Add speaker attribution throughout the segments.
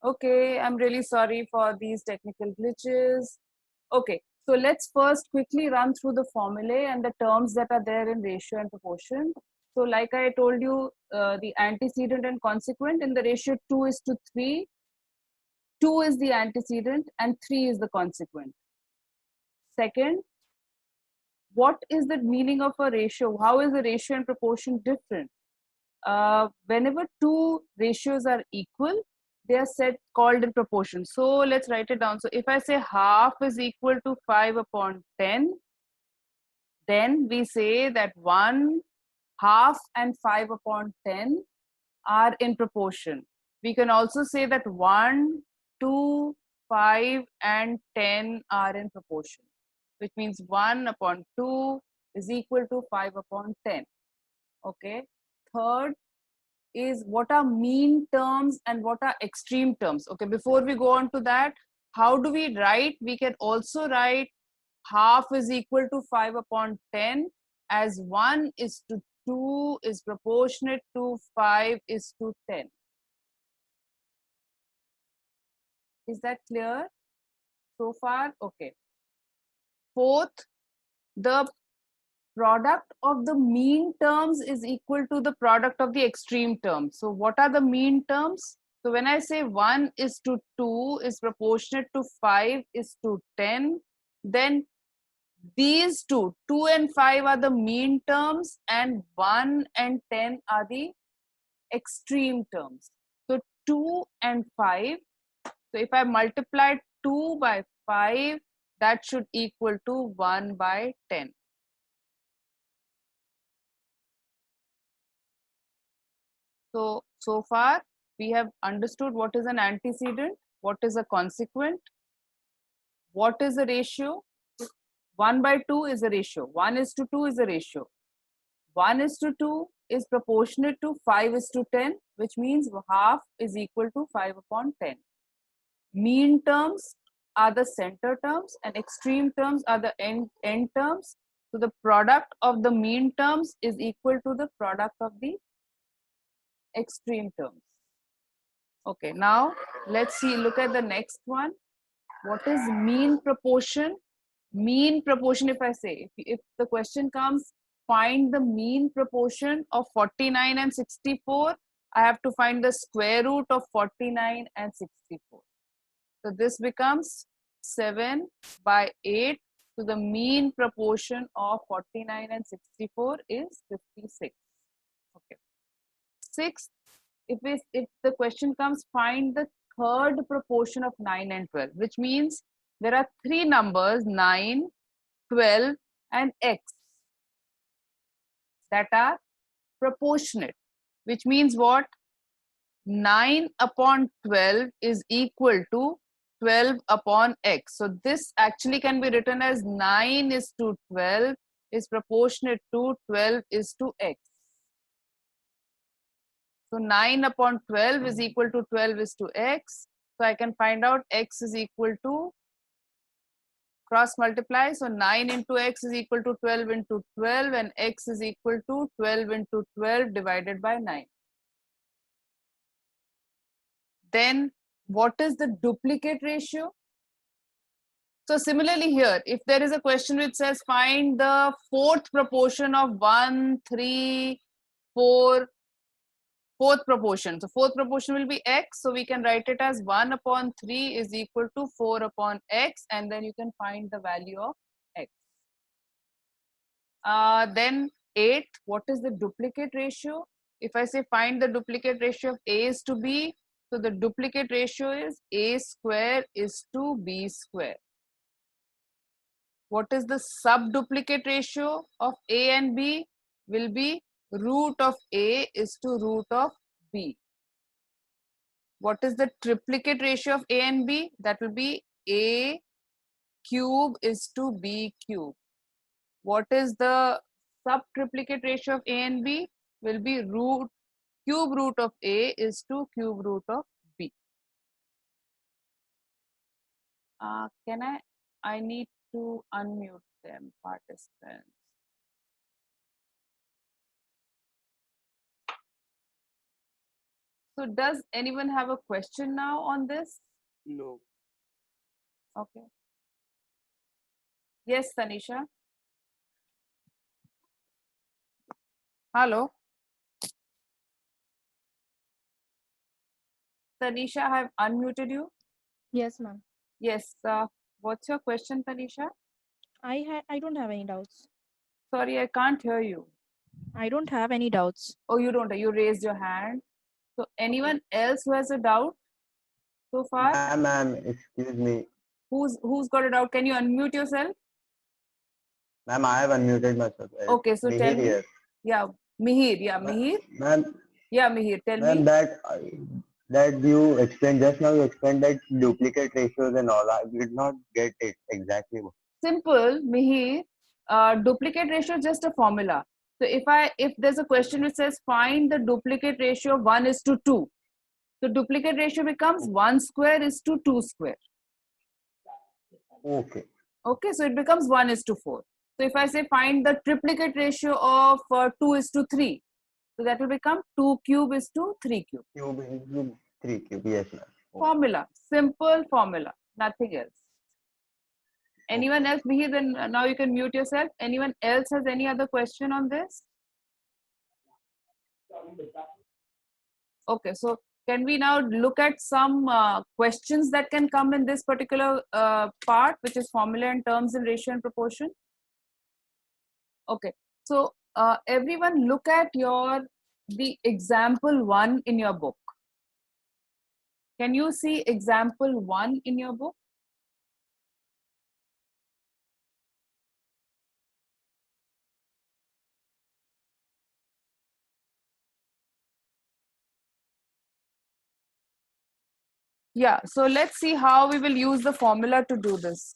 Speaker 1: Okay, I'm really sorry for these technical glitches. Okay, so let's first quickly run through the formulae and the terms that are there in ratio and proportion. So like I told you, the antecedent and consequent in the ratio 2:3, 2 is the antecedent and 3 is the consequent. Second, what is the meaning of a ratio? How is the ratio and proportion different? Whenever two ratios are equal, they are set called in proportion. So let's write it down. So if I say half is equal to 5/10, then we say that 1/2 and 5/10 are in proportion. We can also say that 1, 2, 5 and 10 are in proportion, which means 1/2 is equal to 5/10. Okay. Third is what are mean terms and what are extreme terms. Okay, before we go on to that, how do we write? We can also write half is equal to 5/10 as 1:2 is proportionate to 5:10. Is that clear so far? Okay. Fourth, the product of the mean terms is equal to the product of the extreme terms. So what are the mean terms? So when I say 1:2 is proportionate to 5:10, then these two and 5 are the mean terms and 1 and 10 are the extreme terms. So 2 and 5. So if I multiply 2 by 5, that should equal to 1/10. So far we have understood what is an antecedent, what is a consequent, what is a ratio. 1/2 is a ratio. 1:2 is a ratio. 1:2 is proportionate to 5:10, which means half is equal to 5/10. Mean terms are the center terms and extreme terms are the end terms. So the product of the mean terms is equal to the product of the extreme terms. Okay, now let's see, look at the next one. What is mean proportion? Mean proportion, if I say, if the question comes, find the mean proportion of 49 and 64, I have to find the square root of 49 and 64. So this becomes 7/8. So the mean proportion of 49 and 64 is 56. Okay. Sixth, if the question comes, find the third proportion of 9 and 12, which means there are three numbers 9, 12 and x that are proportionate, which means what? 9/12 is equal to 12/x. So this actually can be written as 9:12 is proportionate to 12:x. So 9/12 is equal to 12:x. So I can find out x is equal to, cross multiply. So 9 into x is equal to 12 into 12 and x is equal to 12 into 12 divided by 9. Then what is the duplicate ratio? So similarly here, if there is a question which says find the fourth proportion of 1, 3, 4, fourth proportion. So fourth proportion will be x. So we can write it as 1/3 is equal to 4/x and then you can find the value of x. Then 8, what is the duplicate ratio? If I say find the duplicate ratio of a is to b, so the duplicate ratio is a square is to b square. What is the subduplicate ratio of a and b? Will be root of a is to root of b. What is the triplicate ratio of a and b? That will be a cube is to b cube. What is the subtriplicate ratio of a and b? Will be cube root of a is to cube root of b. I need to unmute them, participants. So does anyone have a question now on this?
Speaker 2: No.
Speaker 1: Okay. Yes, Tanisha. Hello. Tanisha, I have unmuted you.
Speaker 3: Yes, ma'am.
Speaker 1: Yes. What's your question, Tanisha?
Speaker 3: I don't have any doubts.
Speaker 1: Sorry, I can't hear you.
Speaker 3: I don't have any doubts.
Speaker 1: Oh, you don't. You raised your hand. So anyone else who has a doubt so far?
Speaker 2: Ma'am, excuse me.
Speaker 1: Who's got a doubt? Can you unmute yourself?
Speaker 2: Ma'am, I have unmuted myself.
Speaker 1: Okay, so tell
Speaker 2: Mihir
Speaker 1: me.
Speaker 2: here.
Speaker 1: Yeah, Mihir. Yeah, Mihir.
Speaker 2: Ma'am,
Speaker 1: Yeah, Mihir. Tell
Speaker 2: ma'am,
Speaker 1: me.
Speaker 2: that you explained just now, you explained that duplicate ratios and all. I did not get it exactly.
Speaker 1: Simple, Mihir. Duplicate ratio is just a formula. So if there's a question which says find the duplicate ratio of 1:2, so duplicate ratio becomes 1 square is to 2 square.
Speaker 2: Okay.
Speaker 1: Okay, so it becomes 1:4. So if I say find the triplicate ratio of 2:3, so that will become 2 cube is to 3 cube.
Speaker 2: Cube into 3 cube. Yes, ma'am. Okay.
Speaker 1: Formula, simple formula, nothing else. Anyone else? Mihir, then now you can mute yourself. Anyone else has any other question on this? Okay, so can we now look at some questions that can come in this particular part, which is formula and terms in ratio and proportion? Okay, so everyone look at the example 1 in your book. Can you see example 1 in your book? Yeah, so let's see how we will use the formula to do this.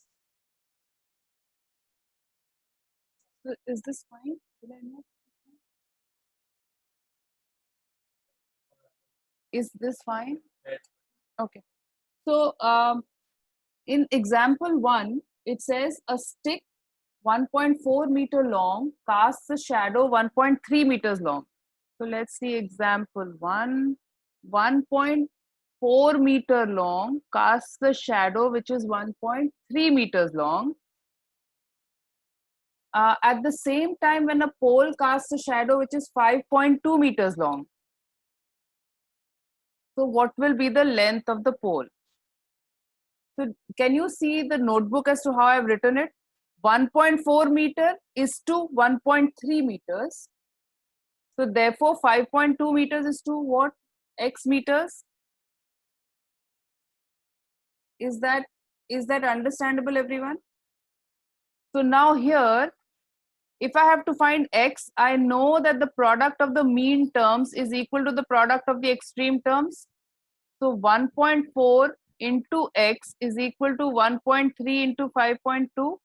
Speaker 1: So is this fine? Will I know? Is this fine? Okay. So in example 1, it says a stick 1.4 meter long casts a shadow 1.3 meters long. So let's see example 1. 1.4 meter long casts the shadow which is 1.3 meters long. At the same time, when a pole casts a shadow which is 5.2 meters long. So what will be the length of the pole? So can you see the notebook as to how I've written it? 1.4 meter is to 1.3 meters. So therefore 5.2 meters is to what? X meters. Is that understandable, everyone? So now here, if I have to find x, I know that the product of the mean terms is equal to the product of the extreme terms. So 1.4 into x is equal to 1.3 into 5.2.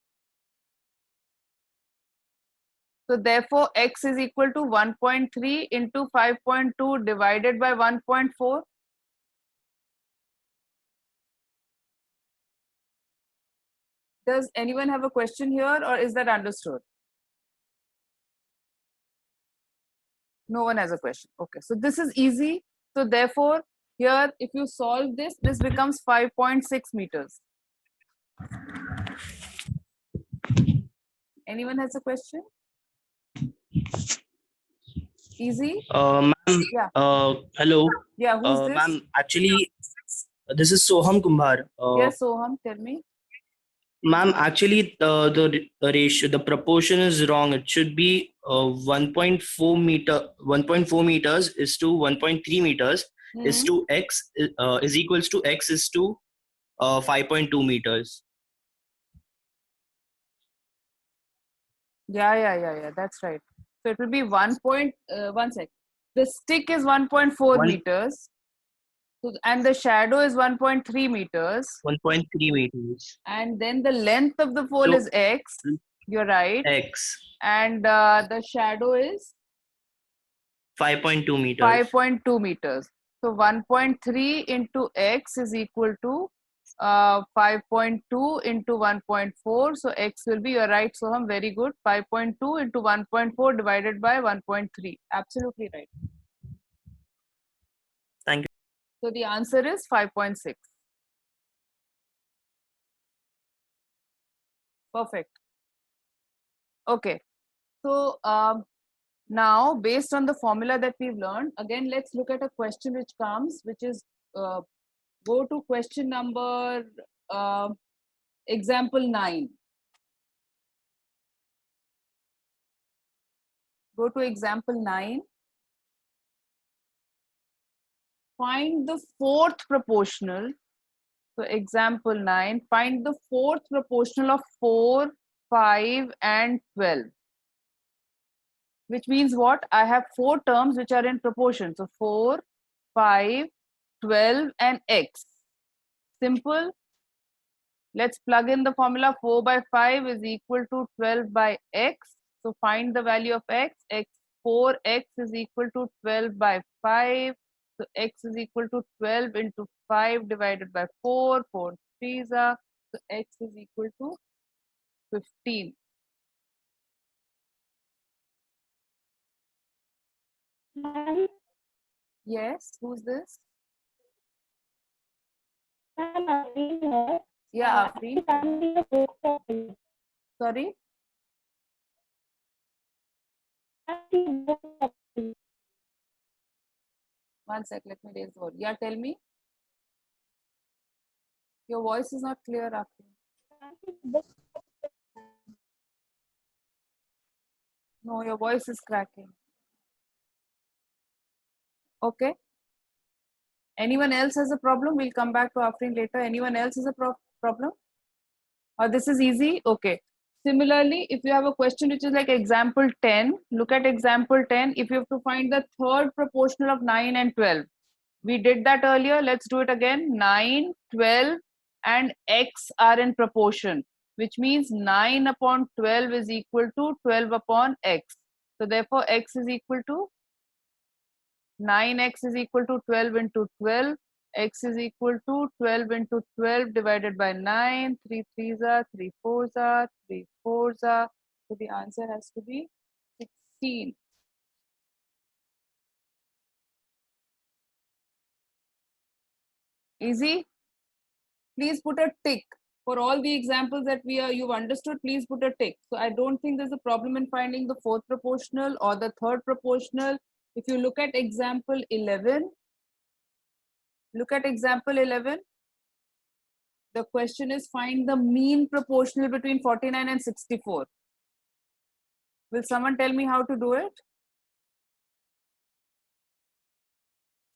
Speaker 1: So therefore x is equal to 1.3 into 5.2 divided by 1.4. Does anyone have a question here, or is that understood? No one has a question. Okay, so this is easy. So therefore, here if you solve this, this becomes 5.6 meters. Anyone has a question? Easy?
Speaker 4: Ma'am,
Speaker 1: Yeah.
Speaker 4: hello.
Speaker 1: Yeah, who's this?
Speaker 4: Ma'am, actually, this is Soham Kumbhar.
Speaker 1: Yes, Soham, tell me.
Speaker 4: Ma'am, actually, the ratio, the proportion is wrong. It should be 1.4 meter, 1.4 meters is to 1.3 meters is to x is equals to x is to 5.2 meters.
Speaker 1: Yeah, that's right. So it will be 1 sec. The stick is 1.4 meters. So, and the shadow is 1.3 meters.
Speaker 4: 1.3 meters.
Speaker 1: And then the length of the pole is x. You're right.
Speaker 4: X.
Speaker 1: And the shadow is
Speaker 4: 5.2 meters.
Speaker 1: 5.2 meters. So 1.3 into x is equal to 5.2 into 1.4. So x will be, you're right, Soham, very good. 5.2 into 1.4 divided by 1.3. Absolutely right.
Speaker 4: Thank you.
Speaker 1: So the answer is 5.6. Perfect. Okay. So now, based on the formula that we've learned, again, let's look at a question which comes, which is go to question number example 9. Go to example 9. Find the fourth proportional. So example 9, find the fourth proportional of 4, 5 and 12. Which means what? I have 4 terms which are in proportion. So 4, 5, 12 and x. Simple. Let's plug in the formula. 4 by 5 is equal to 12 by x. So find the value of x. 4x is equal to 12 by 5. So x is equal to 12 into 5 divided by 4. 4 threes are. So x is equal to 15.
Speaker 3: Ma'am,
Speaker 1: Yes, who's this?
Speaker 3: ma'am, Afreen here.
Speaker 1: Yeah,
Speaker 3: Actually,
Speaker 1: Afreen.
Speaker 3: I'm the fourth topic.
Speaker 1: Sorry.
Speaker 3: I'm the fourth topic.
Speaker 1: One sec, let me raise the volume. Yeah, tell me. Your voice is not clear, Afreen. No, your voice is cracking. Okay. Anyone else has a problem? We'll come back to Afreen later. Anyone else has a problem? Or this is easy? Okay. Similarly, if you have a question which is like example 10, look at example 10. If you have to find the third proportional of 9 and 12. We did that earlier. Let's do it again. 9, 12 and x are in proportion, which means 9 upon 12 is equal to 12 upon x. So therefore, x is equal to 9x is equal to 12 into 12. X is equal to 12 into 12 divided by 9. 3 threes are, 3 fours are, 3 fours are. So the answer has to be 16. Easy? Please put a tick. For all the examples that you've understood, please put a tick. So I don't think there's a problem in finding the fourth proportional or the third proportional. If you look at example 11, look at example 11. The question is find the mean proportional between 49 and 64. Will someone tell me how to do it?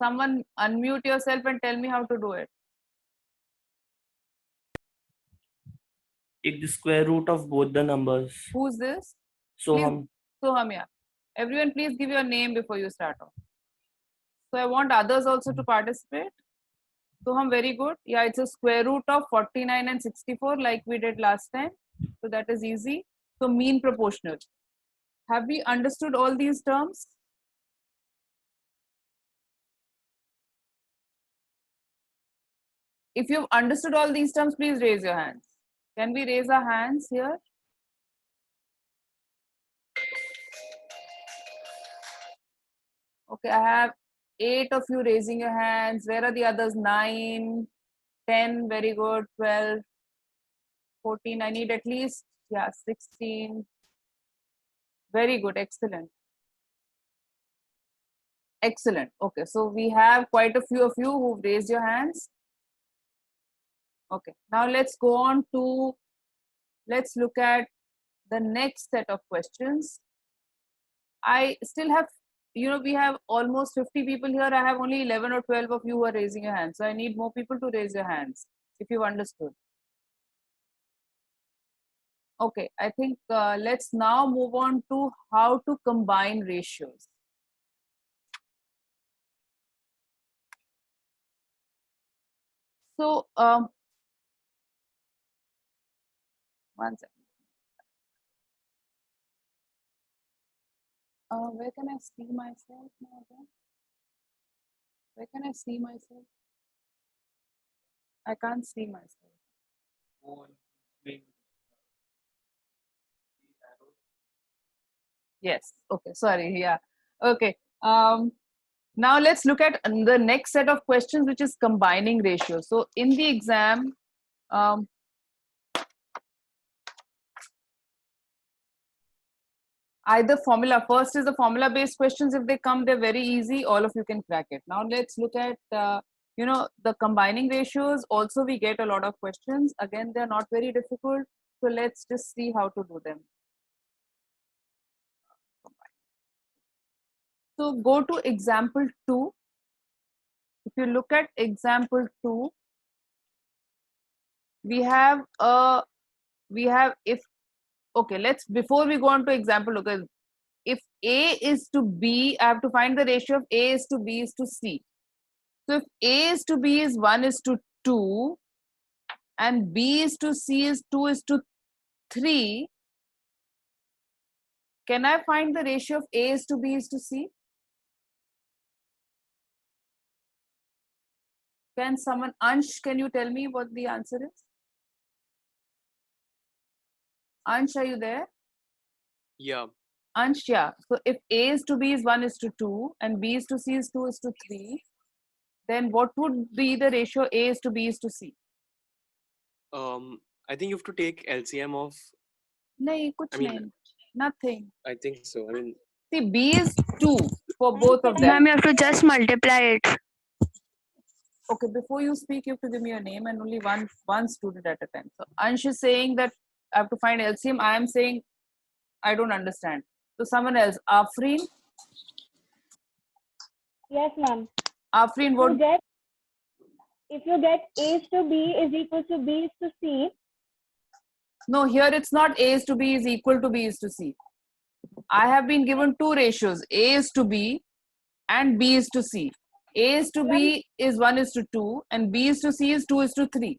Speaker 1: Someone unmute yourself and tell me how to do it.
Speaker 4: Take the square root of both the numbers.
Speaker 1: Who's this?
Speaker 4: Soham.
Speaker 1: Soham, yeah. Everyone, please give your name before you start off. So I want others also to participate. Soham, very good. Yeah, it's a square root of 49 and 64 like we did last time. So that is easy. So mean proportional. Have we understood all these terms? If you've understood all these terms, please raise your hands. Can we raise our hands here? Okay, I have 8 of you raising your hands. Where are the others? 9, 10, very good. 12, 14. I need at least, yeah, 16. Very good, excellent. Excellent. Okay, so we have quite a few of you who've raised your hands. Okay, now let's go on to, let's look at the next set of questions. I still have, we have almost 50 people here. I have only 11 or 12 of you who are raising your hands. So I need more people to raise your hands if you've understood. Okay, I think let's now move on to how to combine ratios. So, one second. Where can I see myself now again? Where can I see myself? I can't see myself. Yes. Okay. Sorry. Yeah. Okay. Now let's look at the next set of questions, which is combining ratios. So in the exam, either formula, first is the formula based questions. If they come, they're very easy, all of you can crack it. Now let's look at the combining ratios. Also we get a lot of questions. Again, they're not very difficult, so let's just see how to do them. So go to example 2. If you look at example 2, we have if okay, let's, before we go on to example, look at, if A is to B, I have to find the ratio of A is to B is to C. So if A is to B is 1 is to 2 and B is to C is 2 is to 3, can I find the ratio of A is to B is to C? Can someone, Ansh, can you tell me what the answer is? Ansh, are you there?
Speaker 5: Yeah.
Speaker 1: Ansh, yeah. So if A is to B is 1 is to 2 and B is to C is 2 is to 3, then what would be the ratio A is to B is to C?
Speaker 5: I think you have to take LCM of.
Speaker 1: Nahi, kuch
Speaker 5: I mean-
Speaker 1: nahi. Nothing.
Speaker 5: I think so. I mean,
Speaker 1: See, B is 2 for both of them.
Speaker 6: Ma'am, you have to just multiply it.
Speaker 1: Okay, before you speak, you have to give me your name and only one student at a time. So Ansh is saying that I have to find LCM. I am saying I don't understand. So someone else, Afreen.
Speaker 3: Yes, ma'am.
Speaker 1: Afreen,
Speaker 3: If
Speaker 1: what?
Speaker 3: you get, if you get A is to B is equal to B is to C,
Speaker 1: No, here it's not A is to B is equal to B is to C. I have been given two ratios, A is to B and B is to C. A is to B is 1 is to 2 and B is to C is 2 is to 3.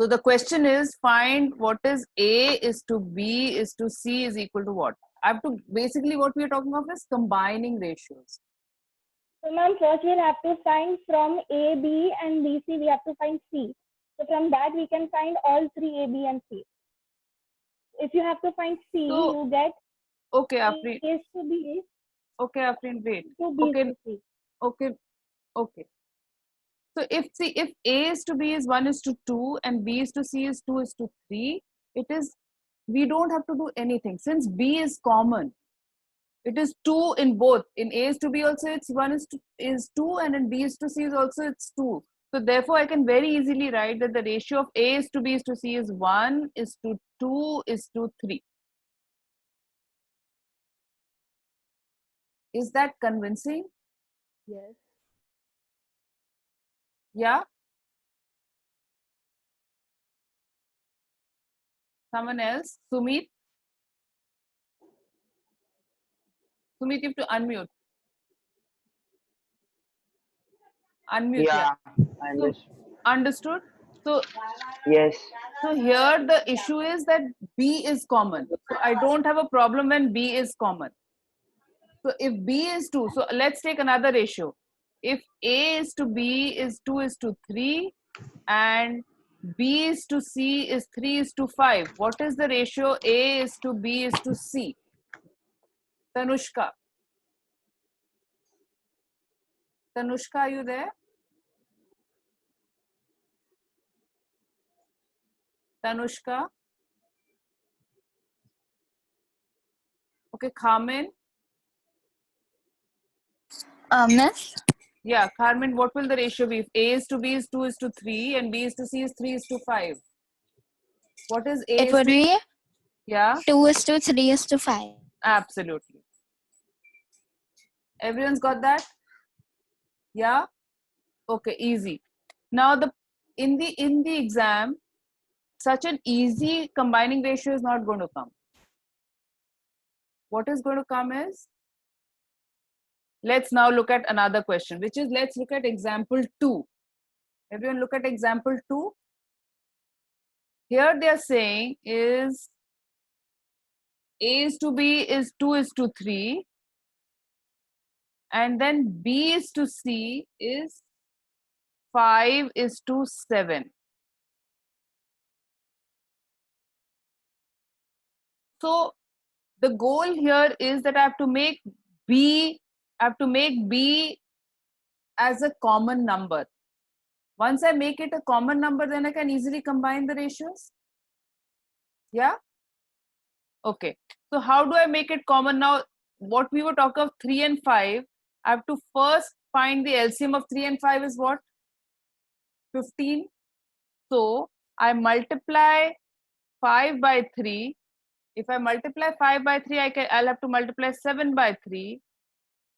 Speaker 1: So the question is, find what is A is to B is to C is equal to what? I have to, basically what we are talking of is combining ratios.
Speaker 3: so ma'am, first we'll have to find from A, B and B, C, we have to find C. So from that we can find all three A, B and C. If you have to find C,
Speaker 1: So-
Speaker 3: you get
Speaker 1: Okay,
Speaker 3: A
Speaker 1: Afreen.
Speaker 3: is to B
Speaker 1: Okay, Afreen, wait.
Speaker 3: to B
Speaker 1: Okay.
Speaker 3: to C.
Speaker 1: Okay. Okay. So if A is to B is 1 is to 2 and B is to C is 2 is to 3, it is, we don't have to do anything since B is common. It is 2 in both. In A is to B also it's 1 is 2 and in B is to C is also it's 2. So therefore I can very easily write that the ratio of A is to B is to C is 1 is to 2 is to 3. Is that convincing?
Speaker 3: Yes.
Speaker 1: Yeah? Someone else? Sumit? Sumit, you have to unmute. Unmute, yeah.
Speaker 7: I
Speaker 1: So, understood? So,
Speaker 7: yes.
Speaker 1: so here the issue is that B is common. So I don't have a problem when B is common. So if B is 2, so let's take another ratio. If A is to B is 2 is to 3 and B is to C is 3 is to 5. What is the ratio A is to B is to C? Tanushka. Tanushka, are you there? Tanushka. Okay, Carmen.
Speaker 6: Miss?
Speaker 1: Yeah, Carmen, what will the ratio be? If A is to B is 2 is to 3 and B is to C is 3 is to 5. What is A?
Speaker 6: It would be
Speaker 1: Yeah,
Speaker 6: 2 is to 3 is to 5.
Speaker 1: absolutely. Everyone's got that? Yeah? Okay, easy. Now in the exam, such an easy combining ratio is not going to come. What is going to come is, let's now look at another question, which is, let's look at example 2. Everyone look at example 2. Here they are saying is A is to B is 2 is to 3 and then B is to C is 5 is to 7. So the goal here is that I have to make B I have to make B as a common number. Once I make it a common number, then I can easily combine the ratios. Yeah? Okay. So how do I make it common now? What we were talking of 3 and 5, I have to first find the LCM of 3 and 5 is what? 15. So I multiply 5 by 3. If I multiply 5 by 3, I'll have to multiply 7 by 3.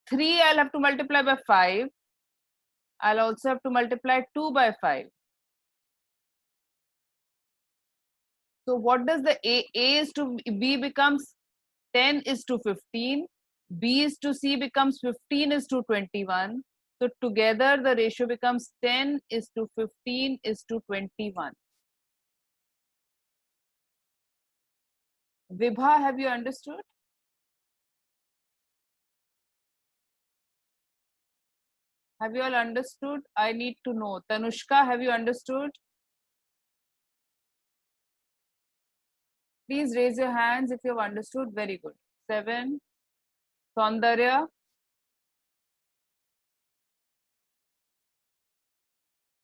Speaker 1: 3 I'll have to multiply by 5. I'll also have to multiply 2 by 5. So what does the A is to B becomes 10 is to 15. B is to C becomes 15 is to 21. So together the ratio becomes 10 is to 15 is to 21. Vibha, have you understood? Have you all understood? I need to know. Tanushka, have you understood? Please raise your hands if you have understood. Very good. 7. Saundarya.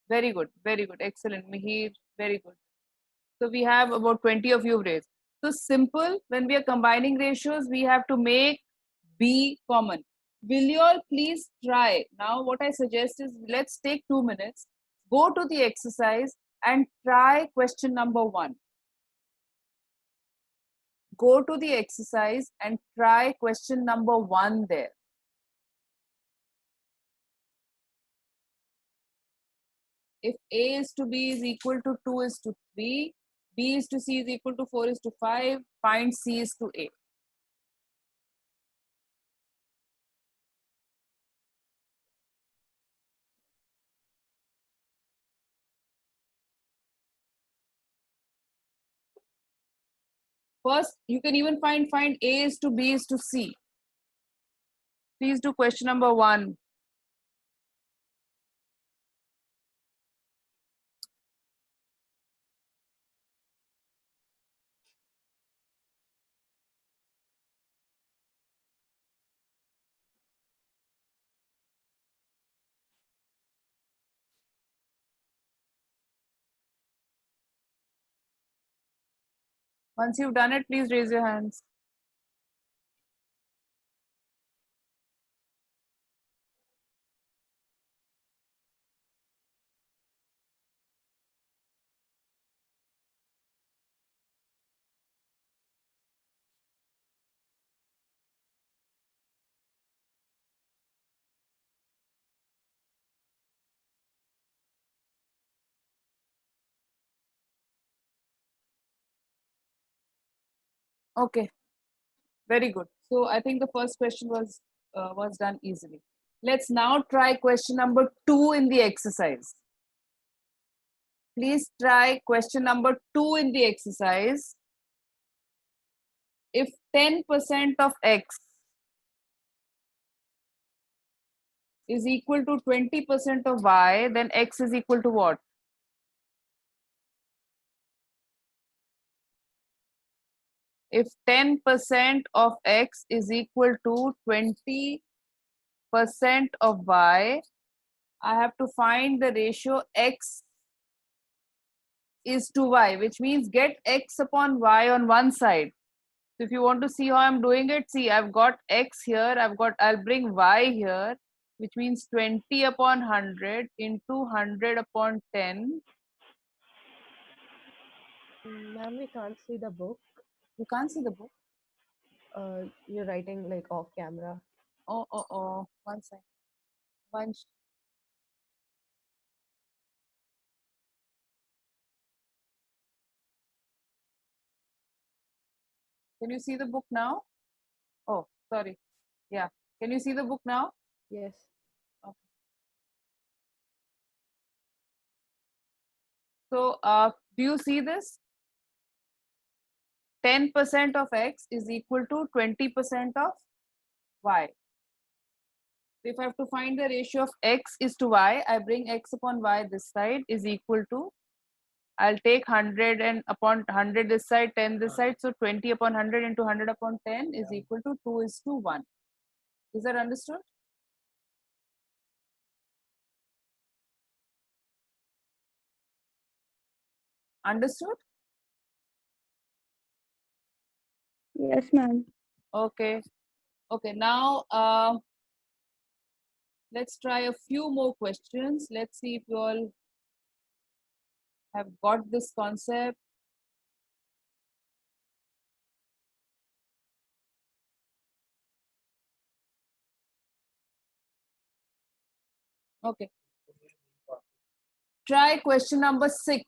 Speaker 1: Very good. Very good. Excellent. Mihir. Very good. So we have about 20 of you raised. So simple. When we are combining ratios, we have to make B common. Will you all please try? Now what I suggest is let's take 2 minutes. Go to the exercise and try question number 1. Go to the exercise and try question number 1 there. If A is to B is equal to 2 is to 3, B is to C is equal to 4 is to 5, find C is to A. First, you can even find A is to B is to C. Please do question number 1. Once you've done it, please raise your hands. Okay, very good. So I think the first question was done easily. Let's now try question number 2 in the exercise. Please try question number 2 in the exercise. If 10% of X is equal to 20% of Y, then X is equal to what? If 10% of X is equal to 20% of Y, I have to find the ratio X is to Y, which means get X upon Y on one side. So if you want to see how I'm doing it, see, I've got X here, I'll bring Y here, which means 20 upon 100 into 100 upon 10.
Speaker 7: Ma'am, we can't see the book.
Speaker 1: You can't see the book?
Speaker 7: You're writing like off camera.
Speaker 1: Oh. One second. Can you see the book now? Oh, sorry. Yeah. Can you see the book now?
Speaker 7: Yes.
Speaker 1: Okay. So, do you see this? 10% of X is equal to 20% of Y. If I have to find the ratio of X is to Y, I bring X upon Y this side is equal to, I'll take 100 and upon 100 this side, 10 this side. So 20 upon 100 into 100 upon 10 is equal to 2 is to 1. Is that understood? Understood?
Speaker 3: Yes, ma'am.
Speaker 1: Okay. Okay, now let's try a few more questions. Let's see if you all have got this concept. Okay. Try question number 6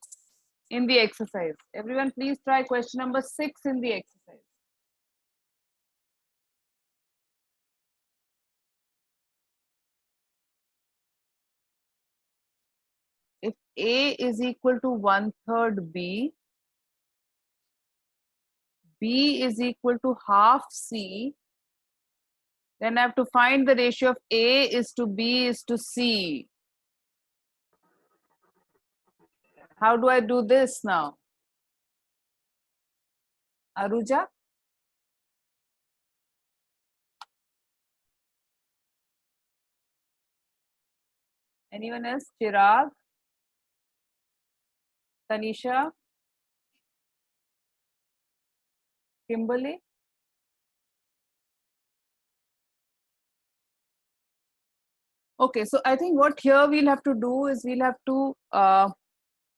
Speaker 1: in the exercise. Everyone, please try question number 6 in the exercise. If A is equal to 1/3 B, B is equal to half C, then I have to find the ratio of A is to B is to C. How do I do this now? Aruja? Anyone else? Chirag? Tanisha? Kimberly? Okay, so I think what here we'll have to do is we'll have to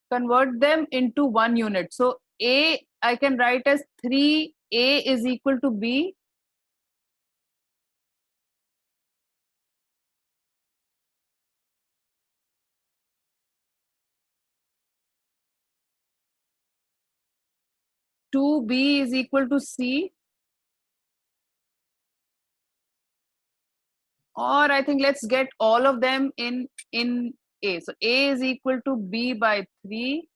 Speaker 1: convert them into one unit. So A I can write as 3A is equal to B. Two B is equal to C. Or I think let's get all of them in A. So A is equal to B by 3.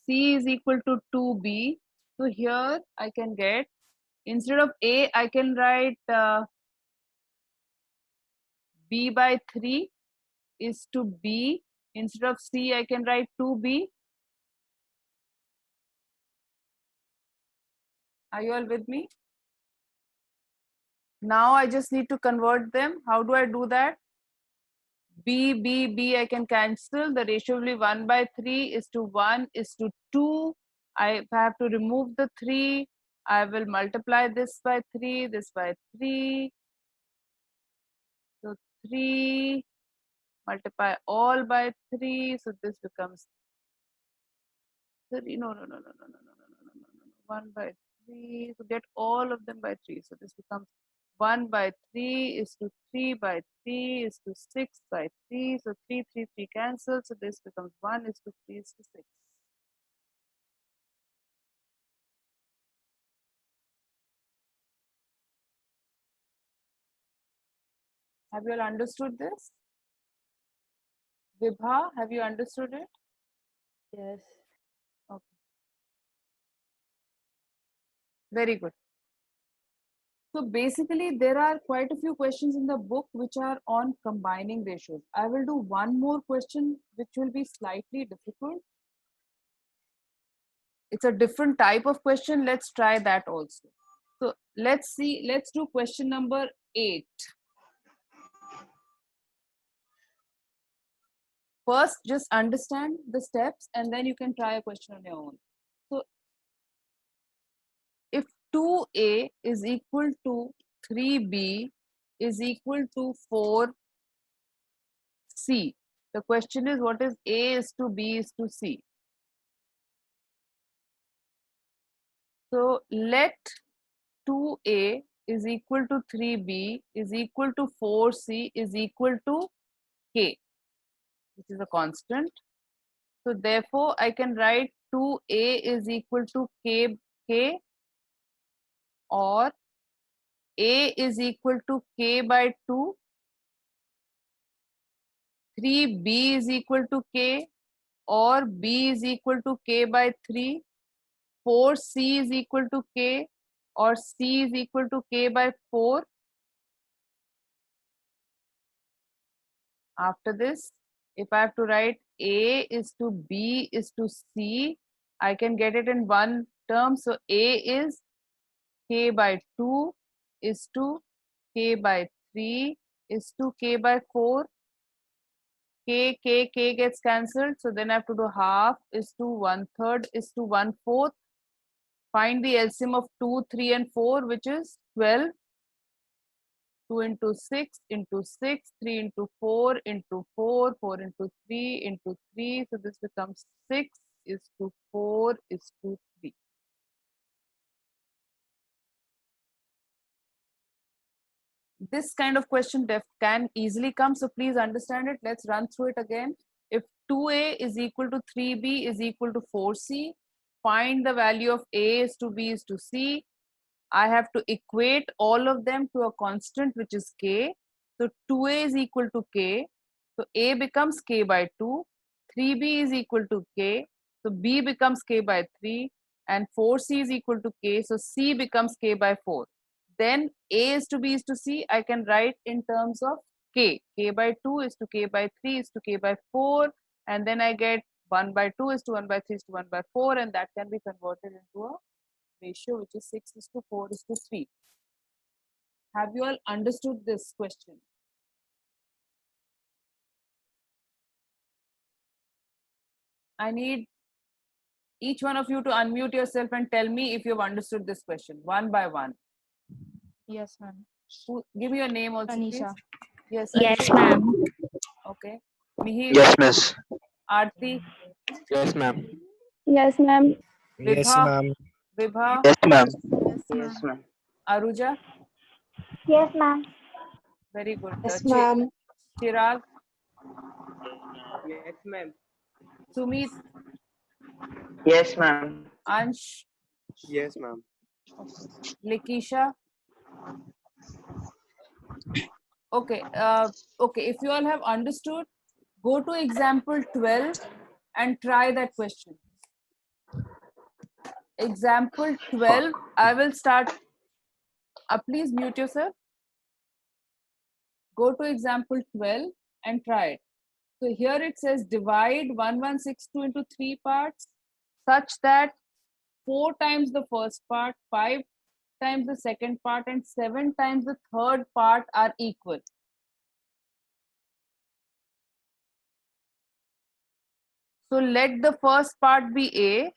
Speaker 1: C is equal to 2B. So here I can get, instead of A, I can write B by 3 is to B. Instead of C, I can write 2B. Are you all with me? Now I just need to convert them. How do I do that? B, I can cancel. The ratio will be 1 by 3 is to 1 is to 2. I have to remove the 3. I will multiply this by 3, this by 3. So 3, multiply all by 3. So this becomes 3. No. 1 by 3. So get all of them by 3. So this becomes 1 by 3 is to 3 by 3 is to 6 by 3. So 3 cancel. So this becomes 1 is to 3 is to 6. Have you all understood this? Vibha, have you understood it?
Speaker 7: Yes.
Speaker 1: Okay. Very good. So basically, there are quite a few questions in the book which are on combining ratios. I will do one more question which will be slightly difficult. It's a different type of question. Let's try that also. So let's see, let's do question number 8. First, just understand the steps and then you can try a question on your own. So if 2A is equal to 3B is equal to 4C, the question is what is A is to B is to C. So let 2A is equal to 3B is equal to 4C is equal to K, which is a constant. So therefore, I can write 2A is equal to K, or A is equal to K by 2, 3B is equal to K, or B is equal to K by 3, 4C is equal to K, or C is equal to K by 4. After this, if I have to write A is to B is to C, I can get it in one term. So A is K by 2 is to K by 3 is to K by 4. K gets cancelled. So then I have to do half is to 1/3 is to 1/4. Find the LCM of 2, 3 and 4, which is 12. 2 into 6 into 6, 3 into 4 into 4, 4 into 3 into 3. So this becomes 6 is to 4 is to 3. This kind of question can easily come, so please understand it. Let's run through it again. If 2a is equal to 3b is equal to 4c, find the value of a is to b is to c. I have to equate all of them to a constant which is k. So 2a is equal to k. So a becomes k by 2. 3b is equal to k. So b becomes k by 3. And 4c is equal to k. So c becomes k by 4. Then a is to b is to c, I can write in terms of k. K by 2 is to k by 3 is to k by 4. And then I get 1 by 2 is to 1 by 3 is to 1 by 4. And that can be converted into a ratio which is 6 is to 4 is to 3. Have you all understood this question? I need each one of you to unmute yourself and tell me if you've understood this question one by one.
Speaker 7: Yes, ma'am.
Speaker 1: Give me your name also,
Speaker 7: Anisha.
Speaker 1: please. Yes,
Speaker 6: Yes,
Speaker 1: Anisha.
Speaker 6: ma'am.
Speaker 1: Okay. Mihir,
Speaker 8: Yes, miss.
Speaker 1: Aarti,
Speaker 8: Yes, ma'am.
Speaker 3: Yes, ma'am.
Speaker 8: Yes,
Speaker 1: Vibha,
Speaker 8: ma'am.
Speaker 1: Vibha,
Speaker 8: Yes, ma'am.
Speaker 6: Yes, ma'am.
Speaker 1: Aruja.
Speaker 3: Yes, ma'am.
Speaker 1: Very good.
Speaker 7: Yes, ma'am.
Speaker 1: Chirag,
Speaker 9: Yes, ma'am.
Speaker 1: Sumit,
Speaker 9: Yes, ma'am.
Speaker 1: Ansh,
Speaker 5: Yes, ma'am.
Speaker 1: Lekisha. Okay. Okay. If you all have understood, go to example 12 and try that question. Example 12. I will start. Please mute yourself. Go to example 12 and try it. So here it says divide 1162 into 3 parts such that 4 times the first part, 5 times the second part, and 7 times the third part are equal. So let the first part be A,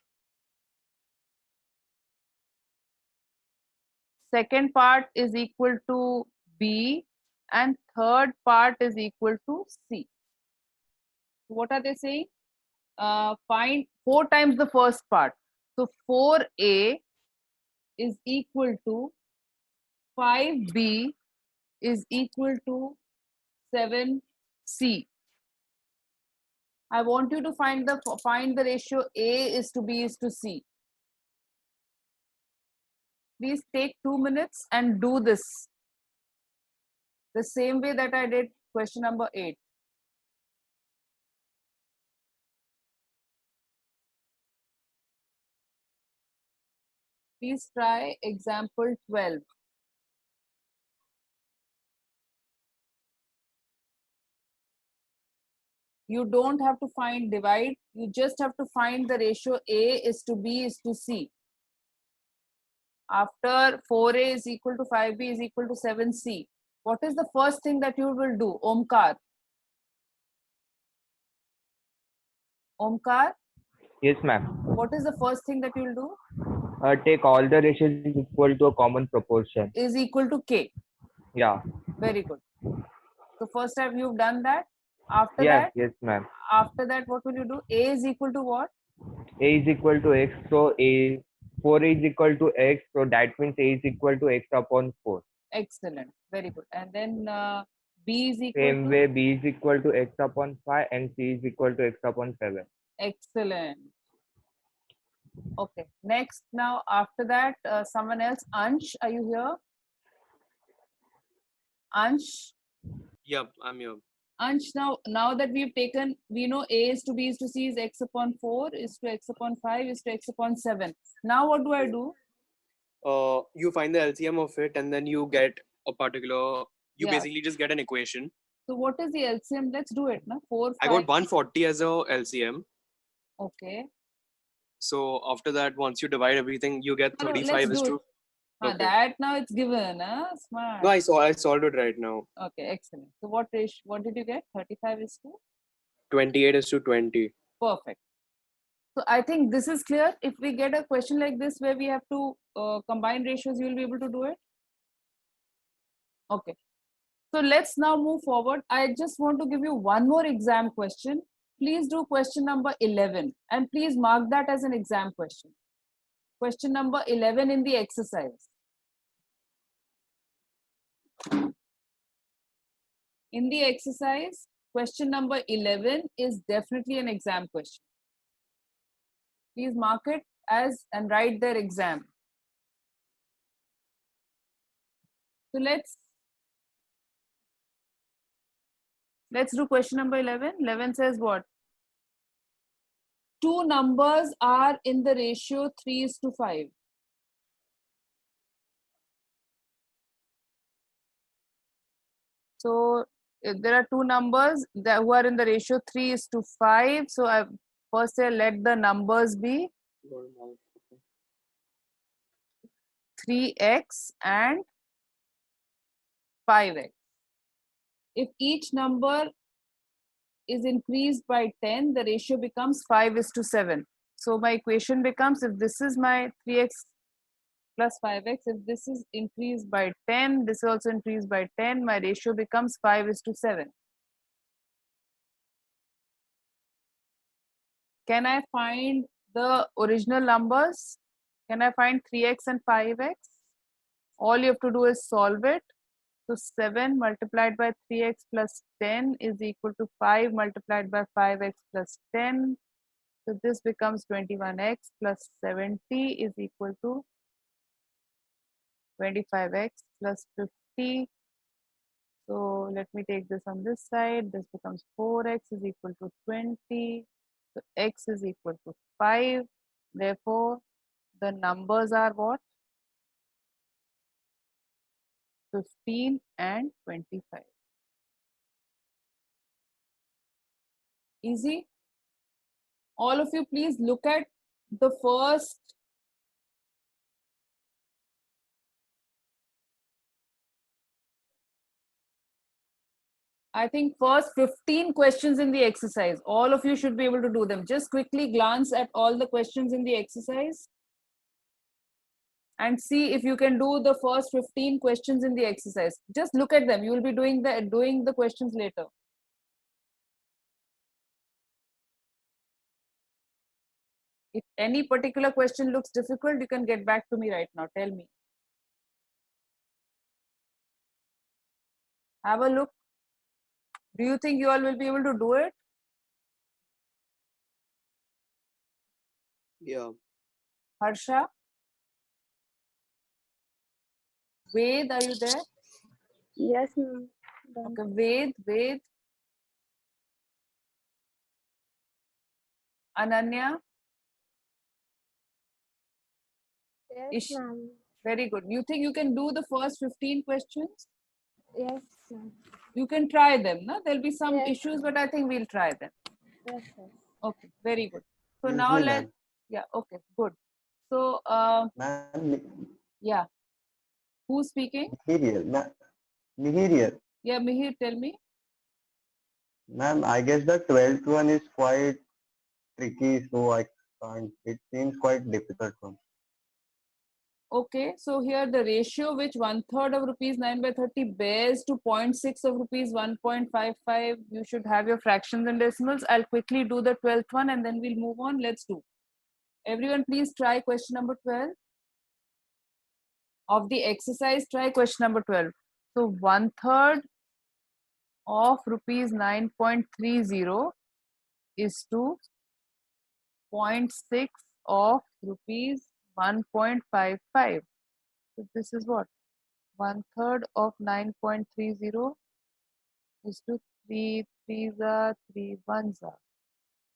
Speaker 1: second part is equal to B, and third part is equal to C. What are they saying? Find 4 times the first part. So 4A is equal to 5B is equal to 7C. I want you to find the ratio A is to B is to C. Please take 2 minutes and do this the same way that I did question number 8. Please try example 12. You don't have to find divide, you just have to find the ratio A is to B is to C. After 4A is equal to 5B is equal to 7C, what is the first thing that you will do? Omkar. Omkar,
Speaker 9: Yes, ma'am.
Speaker 1: what is the first thing that you will do?
Speaker 9: Take all the ratios equal to a common proportion.
Speaker 1: Is equal to K.
Speaker 9: Yeah.
Speaker 1: Very good. So first time you've done that. After
Speaker 9: Yes,
Speaker 1: that,
Speaker 9: yes, ma'am.
Speaker 1: after that, what will you do? A is equal to what?
Speaker 9: A is equal to x, so A 4 is equal to x, so that means A is equal to x upon 4.
Speaker 1: Excellent. Very good. And then B is equal
Speaker 9: Same
Speaker 1: to?
Speaker 9: way, B is equal to x upon 5 and C is equal to x upon 7.
Speaker 1: Excellent. Okay. Next, now after that, someone else. Ansh, are you here? Ansh?
Speaker 5: Yep, I'm here.
Speaker 1: Ansh, now that we've taken, we know A is to B is to C is x upon 4 is to x upon 5 is to x upon 7. Now what do I do?
Speaker 5: You find the LCM of it and then you get a particular, you
Speaker 1: Yeah.
Speaker 5: basically just get an equation.
Speaker 1: So what is the LCM? Let's do it. No? 4, 5.
Speaker 5: I got 140 as a LCM.
Speaker 1: Okay.
Speaker 5: So after that, once you divide everything, you get
Speaker 1: No,
Speaker 5: 35
Speaker 1: let's
Speaker 5: is
Speaker 1: do
Speaker 5: to.
Speaker 1: it.
Speaker 5: Okay.
Speaker 1: That now it's given. Smart.
Speaker 5: No, I solved it right now.
Speaker 1: Okay, excellent. So what did you get? 35 is to?
Speaker 5: 28:20.
Speaker 1: Perfect. So I think this is clear. If we get a question like this where we have to combine ratios, you will be able to do it. Okay. So let's now move forward. I just want to give you one more exam question. Please do question number 11 and please mark that as an exam question. Question number 11 in the exercise. In the exercise, question number 11 is definitely an exam question. Please mark it as and write their exam. So let's do question number 11. 11 says what? Two numbers are in the ratio 3:5. So there are two numbers who are in the ratio 3:5. So I first say let the numbers be 3x and 5x. If each number is increased by 10, the ratio becomes 5:7. So my equation becomes, if this is my 3x plus 5x, if this is increased by 10, this is also increased by 10, my ratio becomes 5:7. Can I find the original numbers? Can I find 3x and 5x? All you have to do is solve it. So 7 multiplied by 3x plus 10 is equal to 5 multiplied by 5x plus 10. So this becomes 21x plus 70 is equal to 25x plus 50. So let me take this on this side. This becomes 4x is equal to 20. So x is equal to 5. Therefore, the numbers are what? 15 and 25. Easy? All of you, please look at the first I think first 15 questions in the exercise. All of you should be able to do them. Just quickly glance at all the questions in the exercise and see if you can do the first 15 questions in the exercise. Just look at them. You will be doing the questions later. If any particular question looks difficult, you can get back to me right now. Tell me. Have a look. Do you think you all will be able to do it?
Speaker 5: Yeah.
Speaker 1: Harsha? Ved, are you there?
Speaker 3: Yes, ma'am.
Speaker 1: Okay, Ved. Ananya?
Speaker 3: Yes, ma'am.
Speaker 1: Very good. You think you can do the first 15 questions?
Speaker 3: Yes, ma'am.
Speaker 1: You can try them. No? There'll be some
Speaker 3: Yes.
Speaker 1: issues, but I think we'll try them.
Speaker 3: Yes, yes.
Speaker 1: Okay, very good. So
Speaker 2: Excuse
Speaker 1: now
Speaker 2: me,
Speaker 1: let's,
Speaker 2: ma'am.
Speaker 1: yeah, okay, good. So,
Speaker 2: Ma'am,
Speaker 1: yeah. Who's speaking?
Speaker 2: Mihir.
Speaker 1: Yeah, Mihir, tell me.
Speaker 2: Ma'am, I guess the 12th one is quite tricky, so I can't. It seems quite difficult one.
Speaker 1: Okay, so here the ratio which 1/3 of rupees 9/30 bears to 0.6 of rupees 1.55. You should have your fractions and decimals. I'll quickly do the 12th one and then we'll move on. Let's do. Everyone, please try question number 12 of the exercise. Try question number 12. So 1/3 of rupees 9.30 is to 0.6 of rupees 1.55. So this is what? 1/3 of 9.30 is to 3 3s are 3 1s are.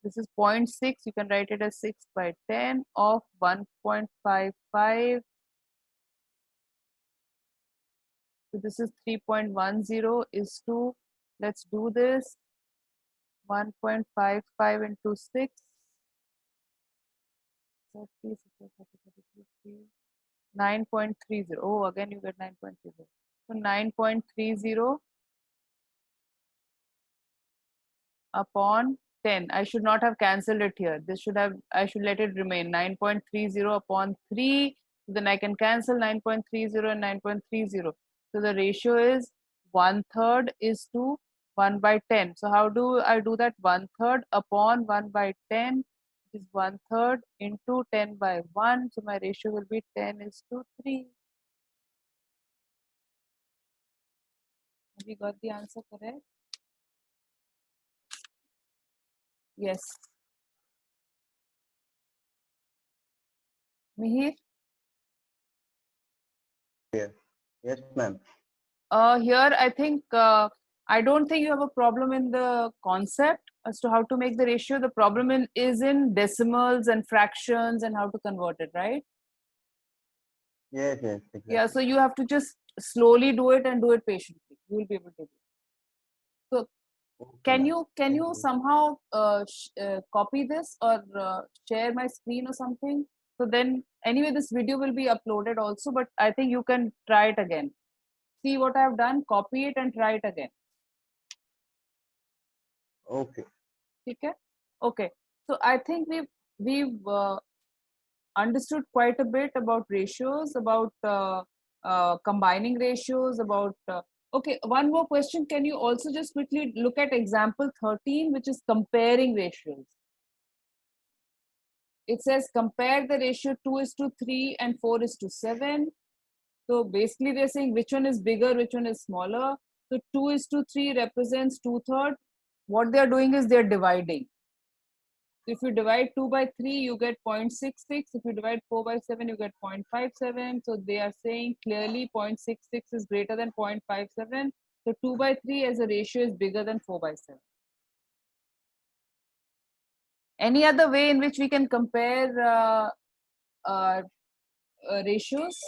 Speaker 1: This is 0.6. You can write it as 6/10 of 1.55. So this is 3.10 is to, let's do this, 1.55 into 6. 9.30. Oh, again you get 9.30. So 9.30 upon 10. I should not have cancelled it here. This should have, I should let it remain 9.30 upon 3. Then I can cancel 9.30 and 9.30. So the ratio is 1/3 is to 1 by 10. So how do I do that? 1/3 upon 1 by 10 is 1/3 into 10 by 1. So my ratio will be 10 is to 3. Have you got the answer correct? Yes. Mihir?
Speaker 2: Yes, ma'am.
Speaker 1: Here, I think, I don't think you have a problem in the concept as to how to make the ratio. The problem is in decimals and fractions and how to convert it, right?
Speaker 2: Yes, exactly.
Speaker 1: Yeah, so you have to just slowly do it and do it patiently. You will be able to do it. So
Speaker 2: Okay,
Speaker 1: can
Speaker 2: ma'am.
Speaker 1: you
Speaker 2: Thank you.
Speaker 1: somehow copy this or share my screen or something? So then anyway, this video will be uploaded also, but I think you can try it again. See what I have done, copy it and try it again.
Speaker 2: Okay.
Speaker 1: Okay. Okay. So I think we've understood quite a bit about ratios, about combining ratios, about okay, one more question. Can you also just quickly look at example 13, which is comparing ratios? It says compare the ratio 2:3 and 4:7. So basically they're saying which one is bigger, which one is smaller. So 2:3 represents 2/3. What they're doing is they're dividing. If you divide 2 by 3, you get 0.66. If you divide 4 by 7, you get 0.57. So they are saying clearly 0.66 is greater than 0.57. So 2 by 3 as a ratio is bigger than 4 by 7. Any other way in which we can compare ratios?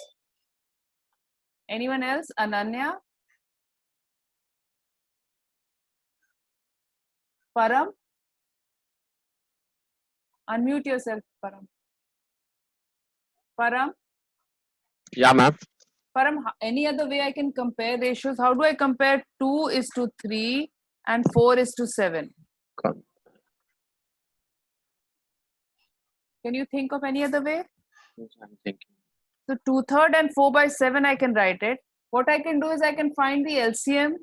Speaker 1: Anyone else? Ananya? Param? Unmute yourself, Param. Param?
Speaker 8: Yeah, ma'am.
Speaker 1: Param, any other way I can compare ratios? How do I compare 2:3 and 4:7?
Speaker 8: Come.
Speaker 1: Can you think of any other way?
Speaker 8: I'm thinking.
Speaker 1: So 2/3 and 4 by 7, I can write it. What I can do is I can find the LCM.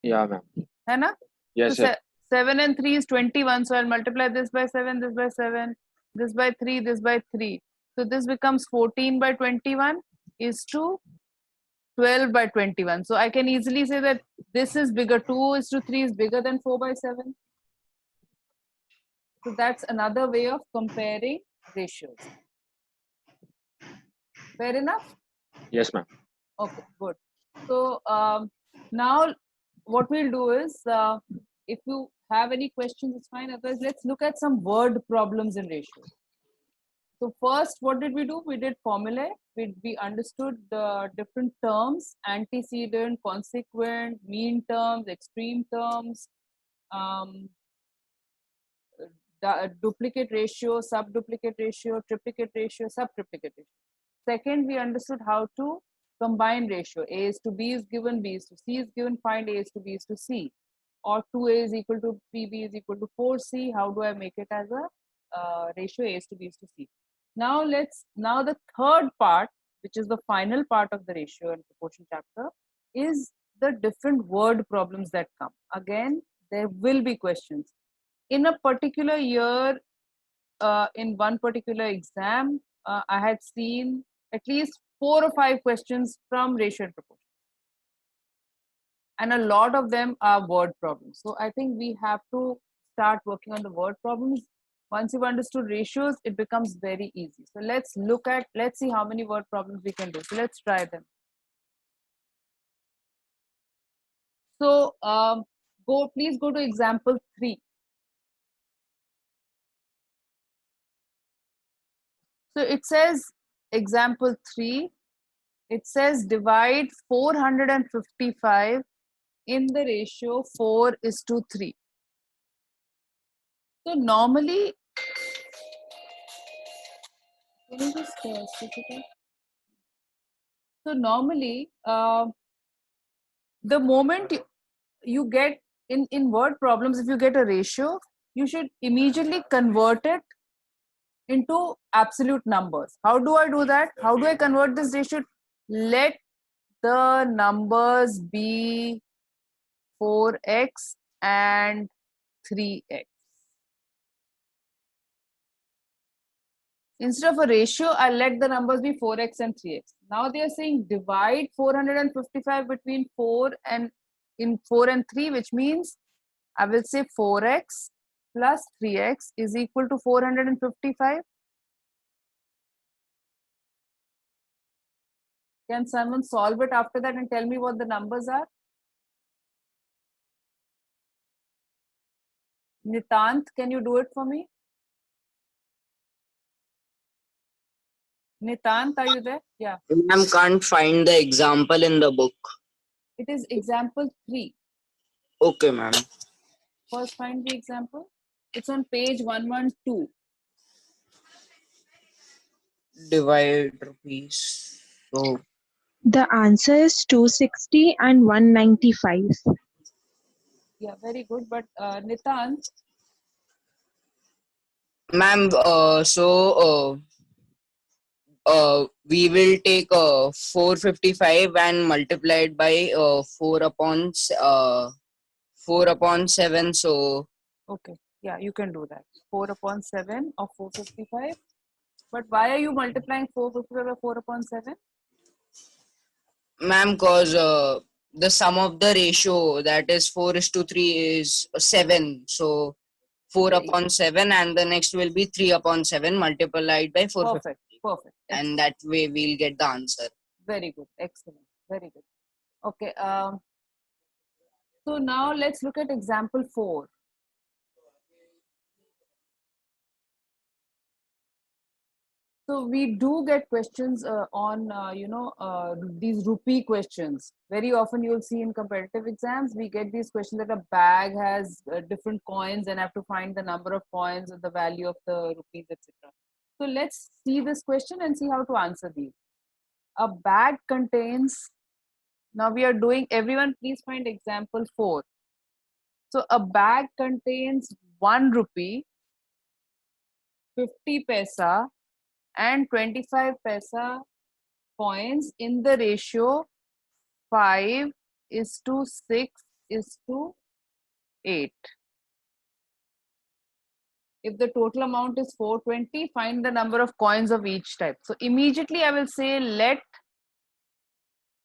Speaker 8: Yeah, ma'am.
Speaker 1: Hai na?
Speaker 8: Yes,
Speaker 1: So
Speaker 8: sir.
Speaker 1: 7 and 3 is 21. So I'll multiply this by 7, this by 7, this by 3, this by 3. So this becomes 14 by 21 is to 12 by 21. So I can easily say that this is bigger. 2:3 is bigger than 4 by 7. So that's another way of comparing ratios. Fair enough?
Speaker 8: Yes, ma'am.
Speaker 1: Okay, good. So now what we'll do is, if you have any questions, it's fine. Otherwise, let's look at some word problems in ratios. So first, what did we do? We did formulae. We understood the different terms: antecedent, consequent, mean terms, extreme terms, duplicate ratio, subduplicate ratio, triplicate ratio, subtriplicate ratio. Second, we understood how to combine ratio. A is to B is given, B is to C is given, find A is to B is to C. Or 2A is equal to 3B is equal to 4C. How do I make it as a ratio A is to B is to C? Now the third part, which is the final part of the ratio and proportion chapter, is the different word problems that come. Again, there will be questions. In a particular year, in one particular exam, I had seen at least 4 or 5 questions from ratio and proportion. And a lot of them are word problems. So I think we have to start working on the word problems. Once you've understood ratios, it becomes very easy. So let's see how many word problems we can do. So let's try them. So please go to example 3. So it says example 3, it says divide 455 in the ratio 4:3. So normally, can you just switch it off? So normally, the moment you get in word problems, if you get a ratio, you should immediately convert it into absolute numbers. How do I do that? How do I convert this ratio? Let the numbers be 4x and 3x. Instead of a ratio, I'll let the numbers be 4x and 3x. Now they are saying divide 455 between 4 and 3, which means I will say 4x plus 3x is equal to 455. Can someone solve it after that and tell me what the numbers are? Nitant, can you do it for me? Nitant, are you there? Yeah.
Speaker 4: Ma'am, can't find the example in the book.
Speaker 1: It is example 3.
Speaker 4: Okay, ma'am.
Speaker 1: First find the example. It's on page 112.
Speaker 4: Divide rupees. So,
Speaker 10: The answer is 260 and 195.
Speaker 1: Yeah, very good. But Nitant,
Speaker 4: ma'am, we will take 455 and multiply it by 4 upon 7. So,
Speaker 1: okay. Yeah, you can do that. 4 upon 7 of 455. But why are you multiplying 455 by 4 upon 7?
Speaker 4: ma'am, cause the sum of the ratio, that is 4:3, is 7. So 4
Speaker 1: Yeah,
Speaker 4: upon 7, and the next will be 3 upon 7 multiplied by 450.
Speaker 1: perfect. Perfect.
Speaker 4: And that way we'll get the answer.
Speaker 1: Very good. Excellent. Very good. Okay. So now let's look at example 4. So we do get questions on, these rupee questions. Very often you'll see in competitive exams, we get these questions that a bag has different coins and have to find the number of coins and the value of the rupees, etc. So let's see this question and see how to answer these. A bag contains, now we are doing, everyone please find example 4. So a bag contains 1 rupee, 50 paisa, and 25 paisa coins in the ratio 5:6:8. If the total amount is 420, find the number of coins of each type. So immediately I will say let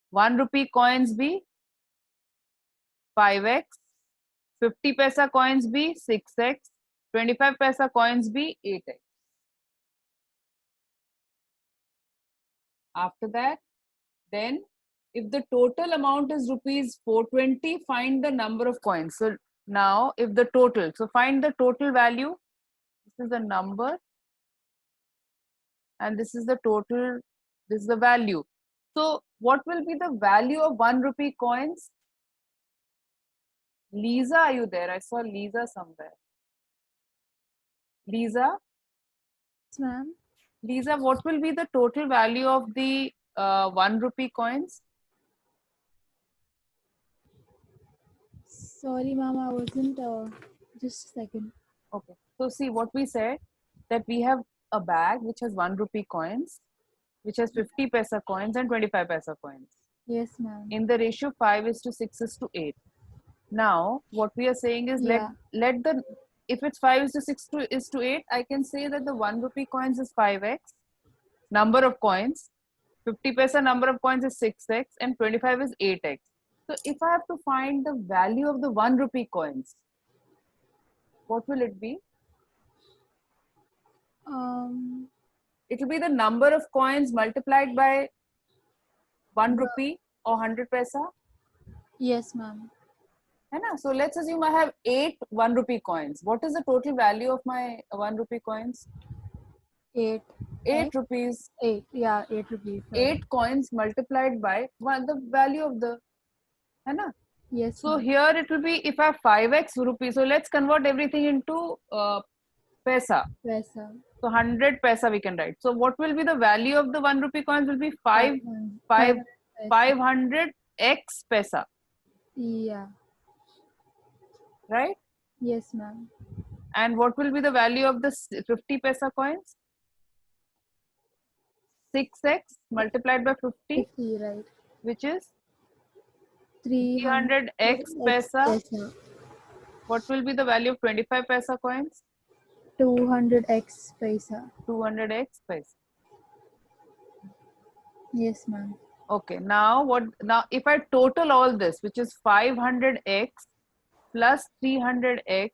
Speaker 1: 1 rupee coins be 5x, 50 paisa coins be 6x, 25 paisa coins be 8x. After that, then if the total amount is rupees 420, find the number of coins. So now if the total, so find the total value. This is the number and this is the total, this is the value. So what will be the value of 1 rupee coins? Lisa, are you there? I saw Lisa somewhere. Lisa?
Speaker 6: Yes, ma'am.
Speaker 1: Lisa, what will be the total value of the 1 rupee coins?
Speaker 6: Sorry, ma'am, I wasn't. Just a second.
Speaker 1: Okay. So see what we said, that we have a bag which has 1 rupee coins, which has 50 paisa coins and 25 paisa coins.
Speaker 6: Yes, ma'am.
Speaker 1: In the ratio 5:6:8. Now, what we are saying is
Speaker 6: Yeah.
Speaker 1: let the, if it's 5:6:8, I can say that the 1 rupee coins is 5x, number of coins, 50 paisa number of coins is 6x, and 25 is 8x. So if I have to find the value of the 1 rupee coins, what will it be? It will be the number of coins multiplied by 1 rupee or 100 paisa.
Speaker 6: Yes, ma'am.
Speaker 1: So let's assume I have 8 1 rupee coins. What is the total value of my 1 rupee coins?
Speaker 6: 8.
Speaker 1: 8 rupees.
Speaker 6: 8. Yeah, 8 rupees.
Speaker 1: 8 coins multiplied by the value of the.
Speaker 6: Yes.
Speaker 1: So here it will be, if I have 5x rupees, so let's convert everything into paisa.
Speaker 6: Paisa.
Speaker 1: So 100 paisa we can write. So what will be the value of the 1 rupee coins? Will be 500x paisa.
Speaker 6: Yeah.
Speaker 1: Right?
Speaker 6: Yes, ma'am.
Speaker 1: And what will be the value of the 50 paisa coins? 6x multiplied by 50,
Speaker 6: 50, right?
Speaker 1: which is
Speaker 6: 300
Speaker 1: 300x paisa.
Speaker 6: paisa.
Speaker 1: What will be the value of 25 paisa coins?
Speaker 6: 200x paisa.
Speaker 1: 200x paisa.
Speaker 6: Yes, ma'am.
Speaker 1: Okay, now if I total all this, which is 500x plus 300x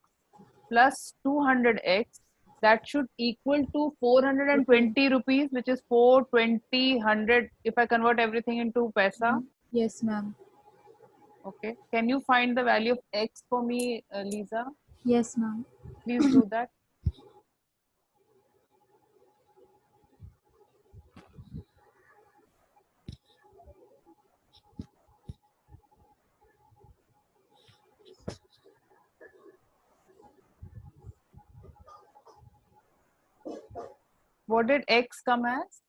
Speaker 1: plus 200x, that should equal to 420 rupees, which is 420, 100, if I convert everything into paisa.
Speaker 6: Yes, ma'am.
Speaker 1: Okay, can you find the value of x for me, Lisa?
Speaker 6: Yes, ma'am.
Speaker 1: Please do that. What did x come as?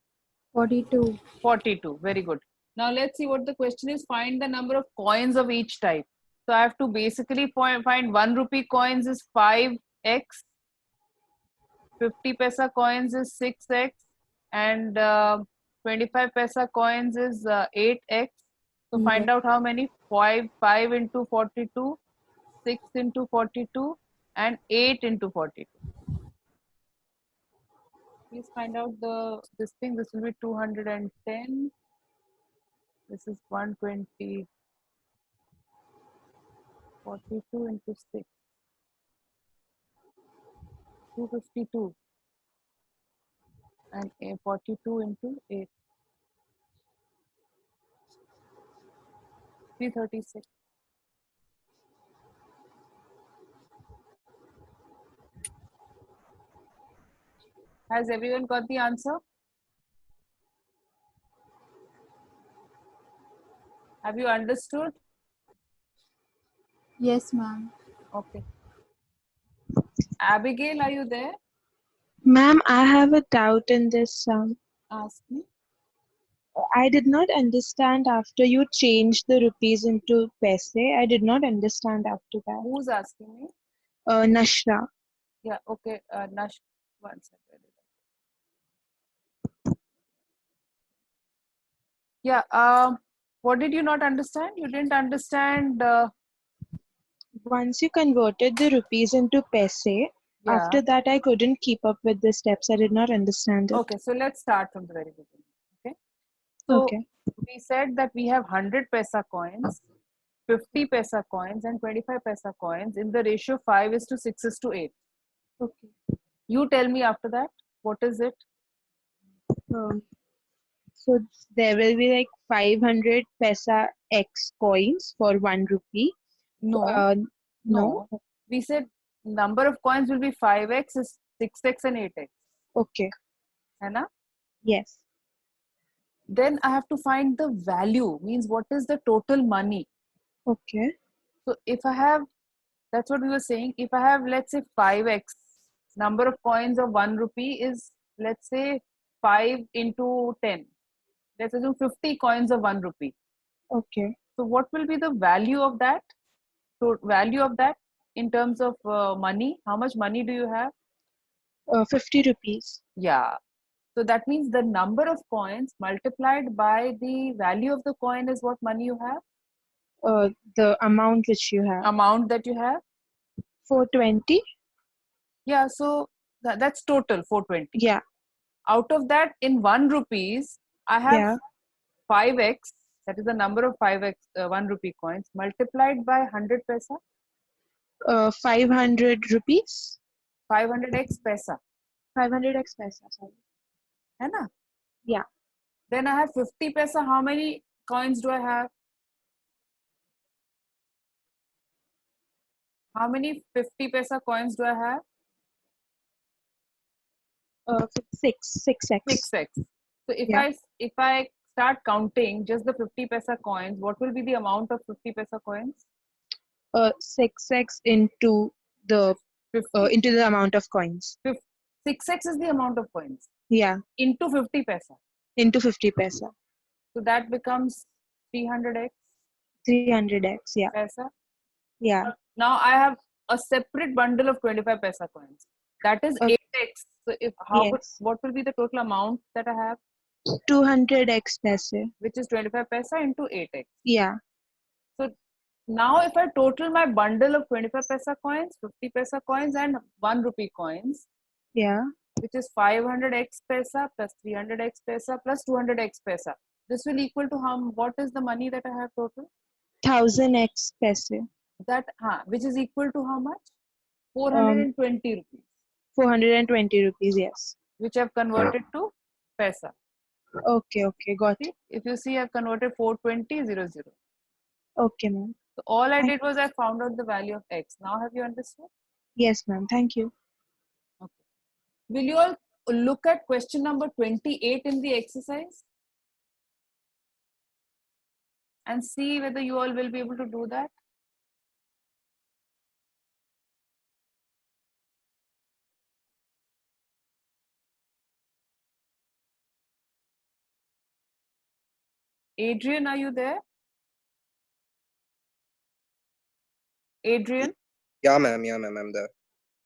Speaker 6: 42.
Speaker 1: 42. Very good. Now let's see what the question is. Find the number of coins of each type. So I have to basically find 1 rupee coins is 5x, 50 paisa coins is 6x, and 25 paisa coins is 8x. So find out how many. 5 into 42, 6 into 42, and 8 into 42. Please find out this thing. This will be 210. This is 120. 42 into 6. 252. And 42 into 8. 336. Has everyone got the answer? Have you understood?
Speaker 6: Yes, ma'am.
Speaker 1: Okay. Abigail, are you there?
Speaker 10: Ma'am, I have a doubt in this.
Speaker 1: Ask me.
Speaker 10: I did not understand after you changed the rupees into paise. I did not understand after that.
Speaker 1: Who's asking me?
Speaker 10: Nashra.
Speaker 1: Yeah, okay. Nash, one second. Yeah, what did you not understand? You didn't understand.
Speaker 10: Once you converted the rupees into paise,
Speaker 1: Yeah.
Speaker 10: after that I couldn't keep up with the steps. I did not understand it.
Speaker 1: Okay, so let's start from the very beginning. Okay. So
Speaker 10: Okay.
Speaker 1: we said that we have 100 paisa coins, 50 paisa coins, and 25 paisa coins in the ratio 5 is to 6 is to 8.
Speaker 10: Okay.
Speaker 1: You tell me after that, what is it?
Speaker 10: So there will be like 500 paisa X coins for 1 rupee.
Speaker 1: No.
Speaker 10: No.
Speaker 1: We said number of coins will be 5x, is 6x and 8x.
Speaker 10: Okay.
Speaker 1: Hai na?
Speaker 10: Yes.
Speaker 1: Then I have to find the value, means what is the total money.
Speaker 10: Okay.
Speaker 1: So if I have, that's what we were saying, if I have, let's say 5x, number of coins of 1 rupee is, let's say 5 into 10. Let's assume 50 coins of 1 rupee.
Speaker 10: Okay.
Speaker 1: So what will be the value of that? So value of that in terms of money, how much money do you have?
Speaker 10: 50 rupees.
Speaker 1: Yeah. So that means the number of coins multiplied by the value of the coin is what money you have?
Speaker 10: The amount which you have.
Speaker 1: Amount that you have?
Speaker 10: 420.
Speaker 1: Yeah, so that's total 420.
Speaker 10: Yeah.
Speaker 1: Out of that, in 1 rupees, I have 5x, that is the number of 5x 1 rupee coins, multiplied by 100 paisa.
Speaker 10: 500 rupees.
Speaker 1: 500x paisa.
Speaker 10: 500x paisa, sorry.
Speaker 1: Hai na?
Speaker 10: Yeah.
Speaker 1: Then I have 50 paisa. How many coins do I have? How many 50 paisa coins do I have?
Speaker 10: 6x.
Speaker 1: 6x. So if I start counting just the 50 paisa coins, what will be the amount of 50 paisa coins?
Speaker 10: 6x into the amount of coins.
Speaker 1: 6x is the amount of coins.
Speaker 10: Yeah.
Speaker 1: Into 50 paisa.
Speaker 10: Into 50 paisa.
Speaker 1: So that becomes 300x.
Speaker 10: 300x, yeah.
Speaker 1: Paisa.
Speaker 10: Yeah.
Speaker 1: Now I have a separate bundle of 25 paisa coins. That is
Speaker 10: Okay.
Speaker 1: 8x. So if
Speaker 10: Yes.
Speaker 1: what will be the total amount that I have,
Speaker 10: 200x paise.
Speaker 1: which is 25 paisa into 8x.
Speaker 10: Yeah.
Speaker 1: So now if I total my bundle of 25 paisa coins, 50 paisa coins and 1 rupee coins,
Speaker 10: Yeah.
Speaker 1: which is 500x paisa plus 300x paisa plus 200x paisa, this will equal to what is the money that I have total?
Speaker 10: 1000x paise.
Speaker 1: That which is equal to how much?
Speaker 10: Um,
Speaker 1: 420 rupees,
Speaker 10: 420 rupees. Yes.
Speaker 1: which I've converted to paisa.
Speaker 10: Okay. Got
Speaker 1: See,
Speaker 10: it.
Speaker 1: if you see, I've converted 420.00.
Speaker 10: Okay, ma'am.
Speaker 1: So all I
Speaker 10: Thank-
Speaker 1: did was I found out the value of x. Now have you understood?
Speaker 10: Yes, ma'am. Thank you.
Speaker 1: Okay. Will you all look at question number 28 in the exercise and see whether you all will be able to do that? Adrian, are you there? Adrian?
Speaker 11: Yeah, ma'am, I'm there.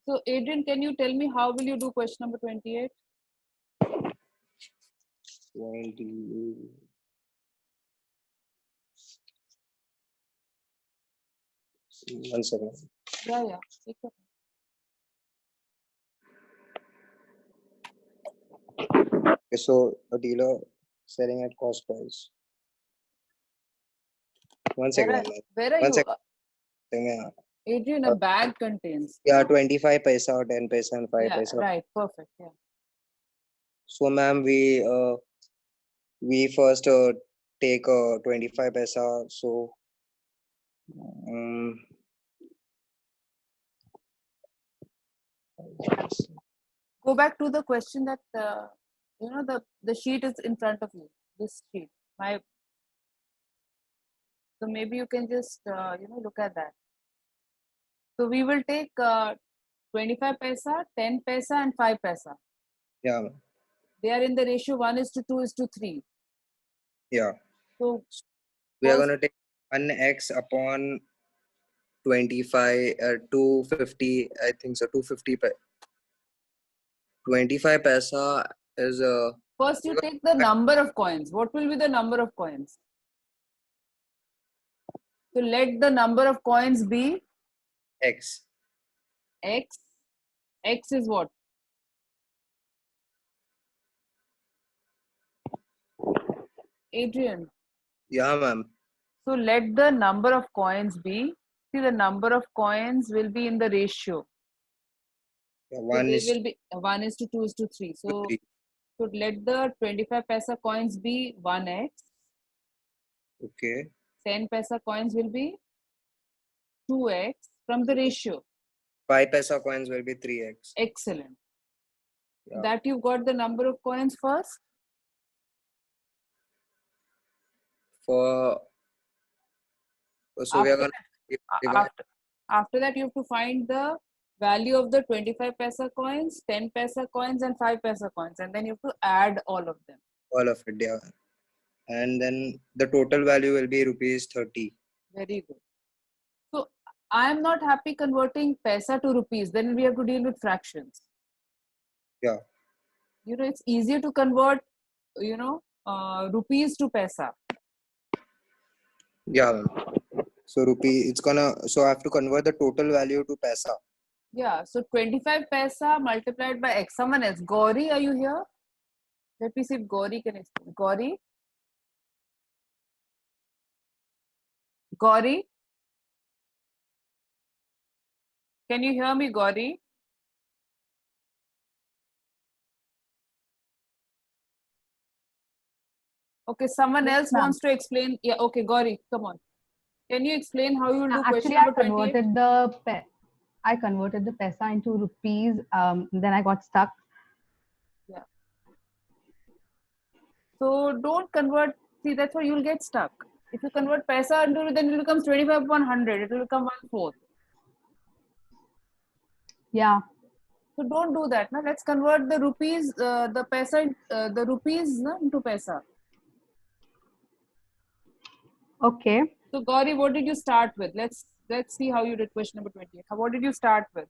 Speaker 1: So Adrian, can you tell me how will you do question number 28?
Speaker 11: 20. One second.
Speaker 1: Yeah. Take your time.
Speaker 11: Okay, so a dealer selling at cost price. One second, ma'am.
Speaker 1: Where are
Speaker 11: One
Speaker 1: you?
Speaker 11: second. Yeah.
Speaker 1: Adrian, a bag contains.
Speaker 11: Yeah, 25 paisa or 10 paisa and 5
Speaker 1: Yeah,
Speaker 11: paisa.
Speaker 1: right. Perfect. Yeah.
Speaker 11: So, ma'am, we first take 25 paisa. So,
Speaker 1: Go back to the question that the sheet is in front of you. This sheet. So maybe you can just look at that. So we will take 25 paisa, 10 paisa, and 5 paisa.
Speaker 11: yeah, ma'am.
Speaker 1: They are in the ratio 1:2:3.
Speaker 11: Yeah.
Speaker 1: So
Speaker 11: We are gonna take 1x upon 25, 250. I think so. 250. 25 paisa is
Speaker 1: first you take the number of coins. What will be the number of coins? So let the number of coins be
Speaker 11: x.
Speaker 1: X. X is what? Adrian.
Speaker 11: Yeah, ma'am.
Speaker 1: So let the number of coins be. See, the number of coins will be in the ratio.
Speaker 11: Yeah,
Speaker 1: So
Speaker 11: 1
Speaker 1: they
Speaker 11: is
Speaker 1: will be 1:2:3. So let the 25 paisa coins be 1x.
Speaker 11: okay.
Speaker 1: 10 paisa coins will be 2x from the ratio.
Speaker 11: 5 paisa coins will be 3x.
Speaker 1: Excellent.
Speaker 11: Yeah.
Speaker 1: That you've got the number of coins first.
Speaker 11: So we are gonna
Speaker 1: after that you have to find the value of the 25 paisa coins, 10 paisa coins, and 5 paisa coins, and then you have to add all of them.
Speaker 11: All of it, yeah. And then the total value will be rupees 30.
Speaker 1: Very good. So I am not happy converting paisa to rupees. Then we have to deal with fractions.
Speaker 11: Yeah.
Speaker 1: It's easier to convert, rupees to paisa.
Speaker 11: Yeah. So so I have to convert the total value to paisa.
Speaker 1: Yeah. So 25 paisa multiplied by x. Someone else. Gauri, are you here? Let me see if Gauri can explain. Gauri? Can you hear me, Gauri? Okay, someone else wants to explain. Yeah, okay, Gauri, come on. Can you explain how you will do question number 28?
Speaker 7: I converted the paisa into rupees. Then I got stuck.
Speaker 1: Yeah. So don't convert. See, that's why you'll get stuck. If you convert paisa into, then it becomes 25 upon 100. It will become 1/4.
Speaker 7: Yeah.
Speaker 1: So don't do that. Now let's convert the rupees, the paisa, the rupees into paisa.
Speaker 7: Okay.
Speaker 1: So Gauri, what did you start with? Let's Let's see how you did question number 28. What did you start with?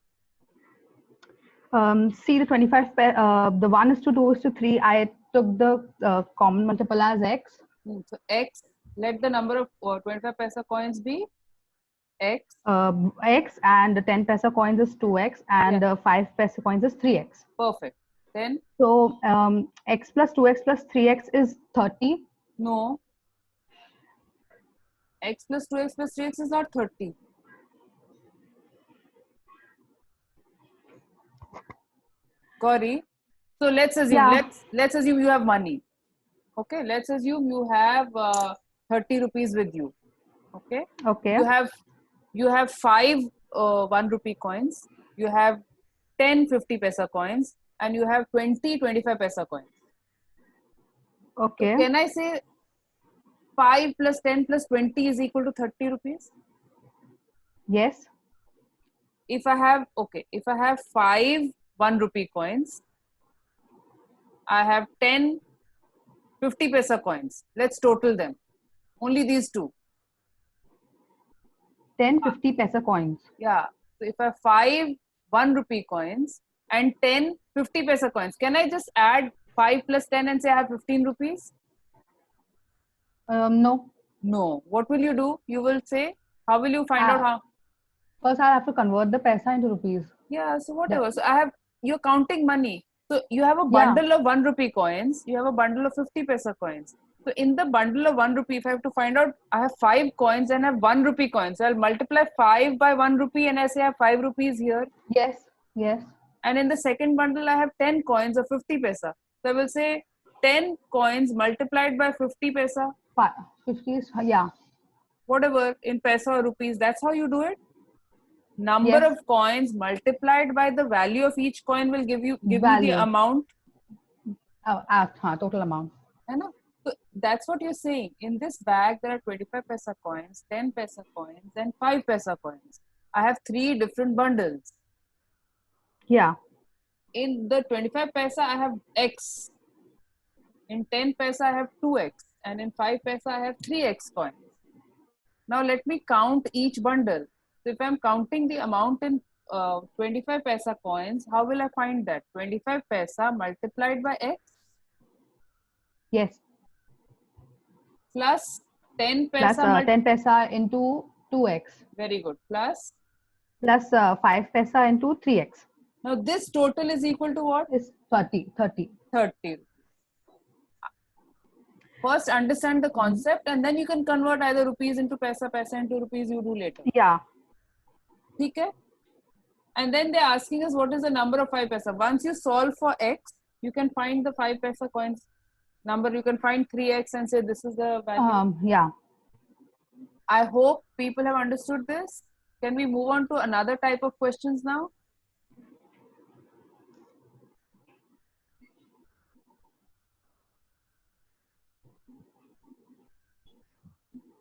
Speaker 7: See the 25, the 1:2:3, I took the common multiple as x.
Speaker 1: So x, let the number of 25 paisa coins be x.
Speaker 7: X, and the 10 paisa coins is 2x, and the 5 paisa coins is 3x.
Speaker 1: Perfect. Then?
Speaker 7: So x plus 2x plus 3x is 30.
Speaker 1: No. X plus 2x plus 3x is not 30. Gauri, so let's assume, let's assume you have money. Okay, let's assume you have 30 rupees with you. Okay.
Speaker 7: Okay.
Speaker 1: You have 5 1 rupee coins. You have 10 50 paisa coins, and you have 20 25 paisa coins.
Speaker 7: Okay.
Speaker 1: So can I say 5 plus 10 plus 20 is equal to 30 rupees?
Speaker 7: Yes.
Speaker 1: If I have 5 1 rupee coins, I have 10 50 paisa coins. Let's total them. Only these two.
Speaker 7: 10 50 paisa coins.
Speaker 1: Yeah. So if I have 5 1 rupee coins and 10 50 paisa coins, can I just add 5 plus 10 and say I have 15 rupees?
Speaker 7: No.
Speaker 1: No. What will you do? You will say, how will you find out how?
Speaker 7: First, I have to convert the paisa into rupees.
Speaker 1: Yeah, so whatever. So you're counting money. So you have a bundle of 1 rupee coins, you have a bundle of 50 paisa coins. So in the bundle of 1 rupee, if I have to find out, I have 5 coins and I have 1 rupee coins. So I'll multiply 5 by 1 rupee and I say I have 5 rupees here.
Speaker 7: Yes, yes.
Speaker 1: And in the second bundle, I have 10 coins of 50 paisa. So I will say 10 coins multiplied by 50 paisa.
Speaker 7: 50 is, yeah.
Speaker 1: Whatever, in paisa or rupees, that's how you do it. Number of coins multiplied by the value of each coin will give you the amount.
Speaker 7: Total amount.
Speaker 1: So that's what you're saying. In this bag, there are 25 paisa coins, 10 paisa coins, and 5 paisa coins. I have 3 different bundles.
Speaker 7: Yeah.
Speaker 1: In the 25 paisa, I have X. In 10 paisa, I have 2X. And in 5 paisa, I have 3X coins. Now let me count each bundle. So if I'm counting the amount in 25 paisa coins, how will I find that? 25 paisa multiplied by X?
Speaker 7: Yes.
Speaker 1: Plus 10 paisa.
Speaker 7: Plus 10 paisa into 2x.
Speaker 1: Very good. Plus
Speaker 7: 5 paisa into 3x.
Speaker 1: Now this total is equal to what?
Speaker 7: Is 30. 30.
Speaker 1: First understand the concept and then you can convert either rupees into paisa, paisa into rupees, you do later.
Speaker 7: Yeah.
Speaker 1: Okay? And then they're asking us what is the number of 5 paisa. Once you solve for X, you can find the 5 paisa coins number. You can find 3X and say this is the value.
Speaker 7: Yeah.
Speaker 1: I hope people have understood this. Can we move on to another type of questions now?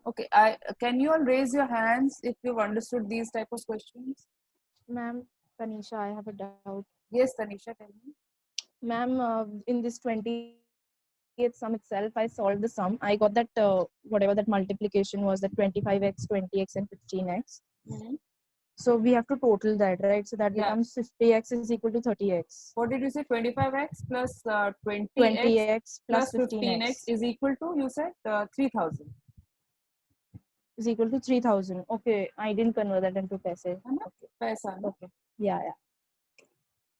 Speaker 1: Okay, can you all raise your hands if you've understood these type of questions?
Speaker 12: Ma'am, Tanisha, I have a doubt.
Speaker 1: Yes, Tanisha, tell me.
Speaker 12: Ma'am, in this 20th sum itself, I solved the sum. I got that whatever that multiplication was, that 25x, 20x, and 15x.
Speaker 1: Mm-hmm.
Speaker 12: So we have to total that, right? So that becomes 50x is equal to 30x.
Speaker 1: What did you say? 25x plus
Speaker 12: 20x plus
Speaker 1: 15x is equal to, you said, 3000.
Speaker 12: Is equal to 3000. Okay, I didn't convert that into paise. Okay.
Speaker 1: Paisa.
Speaker 12: Okay. Yeah.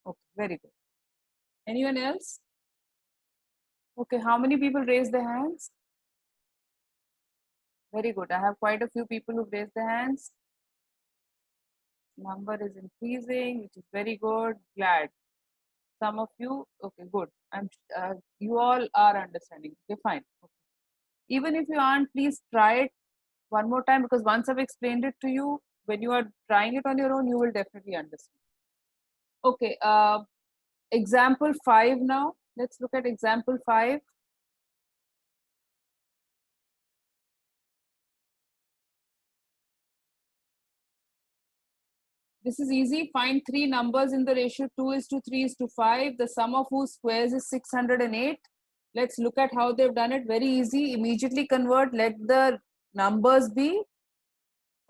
Speaker 1: Okay, very good. Anyone else? Okay, how many people raised their hands? Very good. I have quite a few people who raised their hands. Number is increasing, which is very good. Glad. Some of you, okay, good. You all are understanding. Okay, fine. Okay. Even if you aren't, please try it one more time, because once I've explained it to you, when you are trying it on your own, you will definitely understand. Okay, example 5 now. Let's look at example 5. This is easy. Find 3 numbers in the ratio 2:3:5, the sum of whose squares is 608. Let's look at how they've done it. Very easy. Immediately convert. Let the numbers be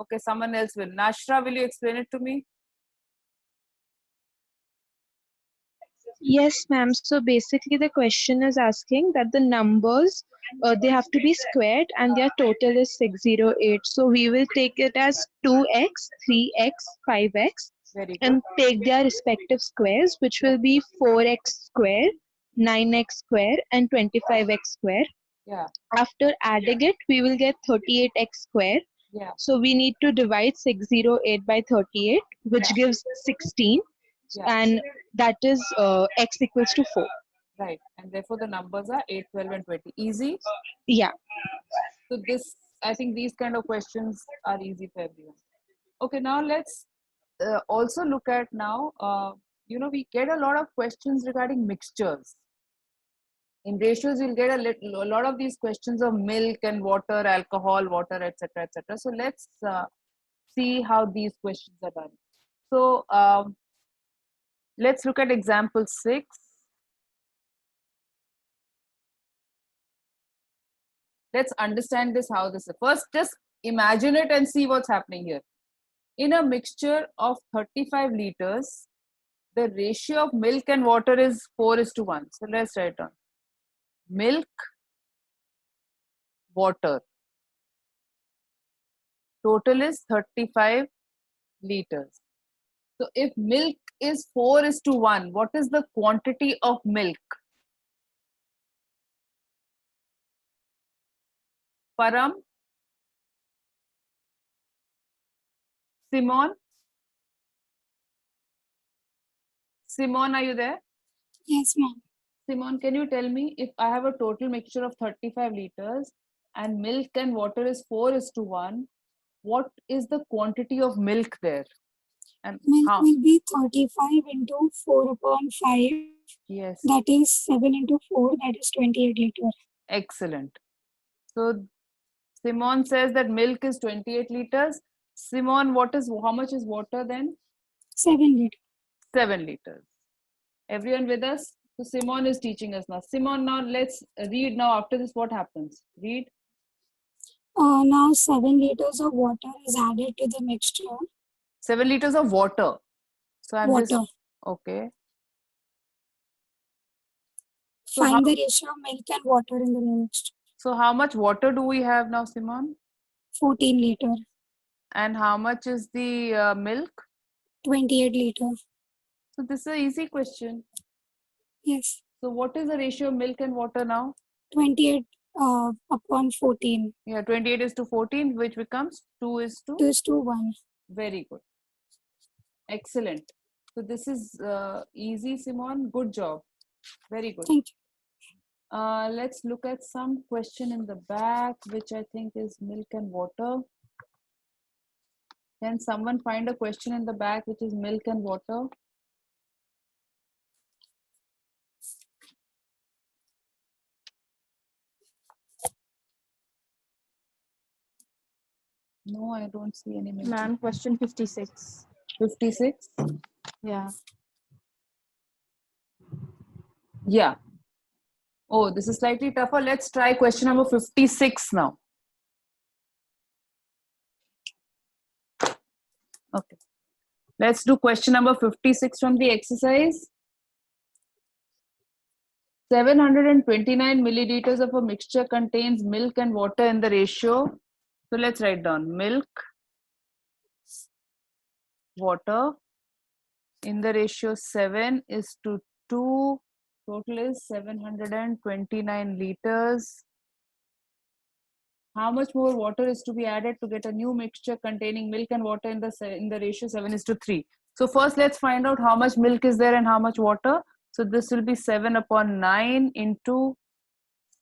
Speaker 1: Okay, someone else will. Nashra, will you explain it to me?
Speaker 10: Yes, ma'am. So basically, the question is asking that the numbers they have to be squared and their total is 608. So we will take it as 2x, 3x, 5x,
Speaker 1: Very good.
Speaker 10: and take their respective squares, which will be 4x square, 9x square, and 25x square.
Speaker 1: Yeah.
Speaker 10: After adding it, we will get 38x square.
Speaker 1: Yeah.
Speaker 10: So we need to divide 608 by 38, which
Speaker 1: Yeah.
Speaker 10: gives 16.
Speaker 1: Yeah.
Speaker 10: And that is x equals to 4.
Speaker 1: Right. And therefore the numbers are 8, 12, and 20. Easy.
Speaker 10: Yeah.
Speaker 1: So this, I think these kind of questions are easy for everyone. Okay, now let's also look at now, we get a lot of questions regarding mixtures. In ratios, you'll get a lot of these questions of milk and water, alcohol, water, etc., etc. So let's see how these questions are done. So let's look at example 6. Let's understand this, how this is. First, just imagine it and see what's happening here. In a mixture of 35 liters, the ratio of milk and water is 4:1. So let's write down. Milk, water. Total is 35 liters. So if milk is 4:1, what is the quantity of milk? Param? Simon? Simon, are you there?
Speaker 13: Yes, ma'am.
Speaker 1: Simon, can you tell me, if I have a total mixture of 35 liters and milk and water is 4:1, what is the quantity of milk there? And
Speaker 13: Milk
Speaker 1: how?
Speaker 13: will be 35 into 4/5.
Speaker 1: Yes.
Speaker 13: That is 7 into 4, that is 28 liters.
Speaker 1: Excellent. So Simon says that milk is 28 liters. Simon, how much is water then?
Speaker 13: 7 liters.
Speaker 1: 7 liters. Everyone with us? So Simon is teaching us now. Simon, now let's read now. After this, what happens? Read.
Speaker 13: Now 7 liters of water is added to the mixture.
Speaker 1: 7 liters of water. So I'm
Speaker 13: Water.
Speaker 1: just, okay. So
Speaker 13: Find the ratio of milk and water in the mixture.
Speaker 1: So how much water do we have now, Simon?
Speaker 13: 14 liters.
Speaker 1: And how much is the milk?
Speaker 13: 28 liters.
Speaker 1: So this is an easy question.
Speaker 13: Yes.
Speaker 1: So what is the ratio of milk and water now?
Speaker 13: 28 upon 14.
Speaker 1: Yeah, 28:14, which becomes 2:1.
Speaker 13: 2:1.
Speaker 1: Very good. Excellent. So this is easy, Simon. Good job. Very good.
Speaker 13: Thank you.
Speaker 1: Let's look at some question in the back, which I think is milk and water. Can someone find a question in the back which is milk and water? No, I don't see any.
Speaker 12: Ma'am, question 56.
Speaker 1: 56?
Speaker 12: Yeah.
Speaker 1: Yeah. Oh, this is slightly tougher. Let's try question number 56 now. Okay. Let's do question number 56 from the exercise. 729 milliliters of a mixture contains milk and water in the ratio. So let's write down milk, water in the ratio 7:2. Total is 729 liters. How much more water is to be added to get a new mixture containing milk and water in the ratio 7:3? So first let's find out how much milk is there and how much water. So this will be 7/9 into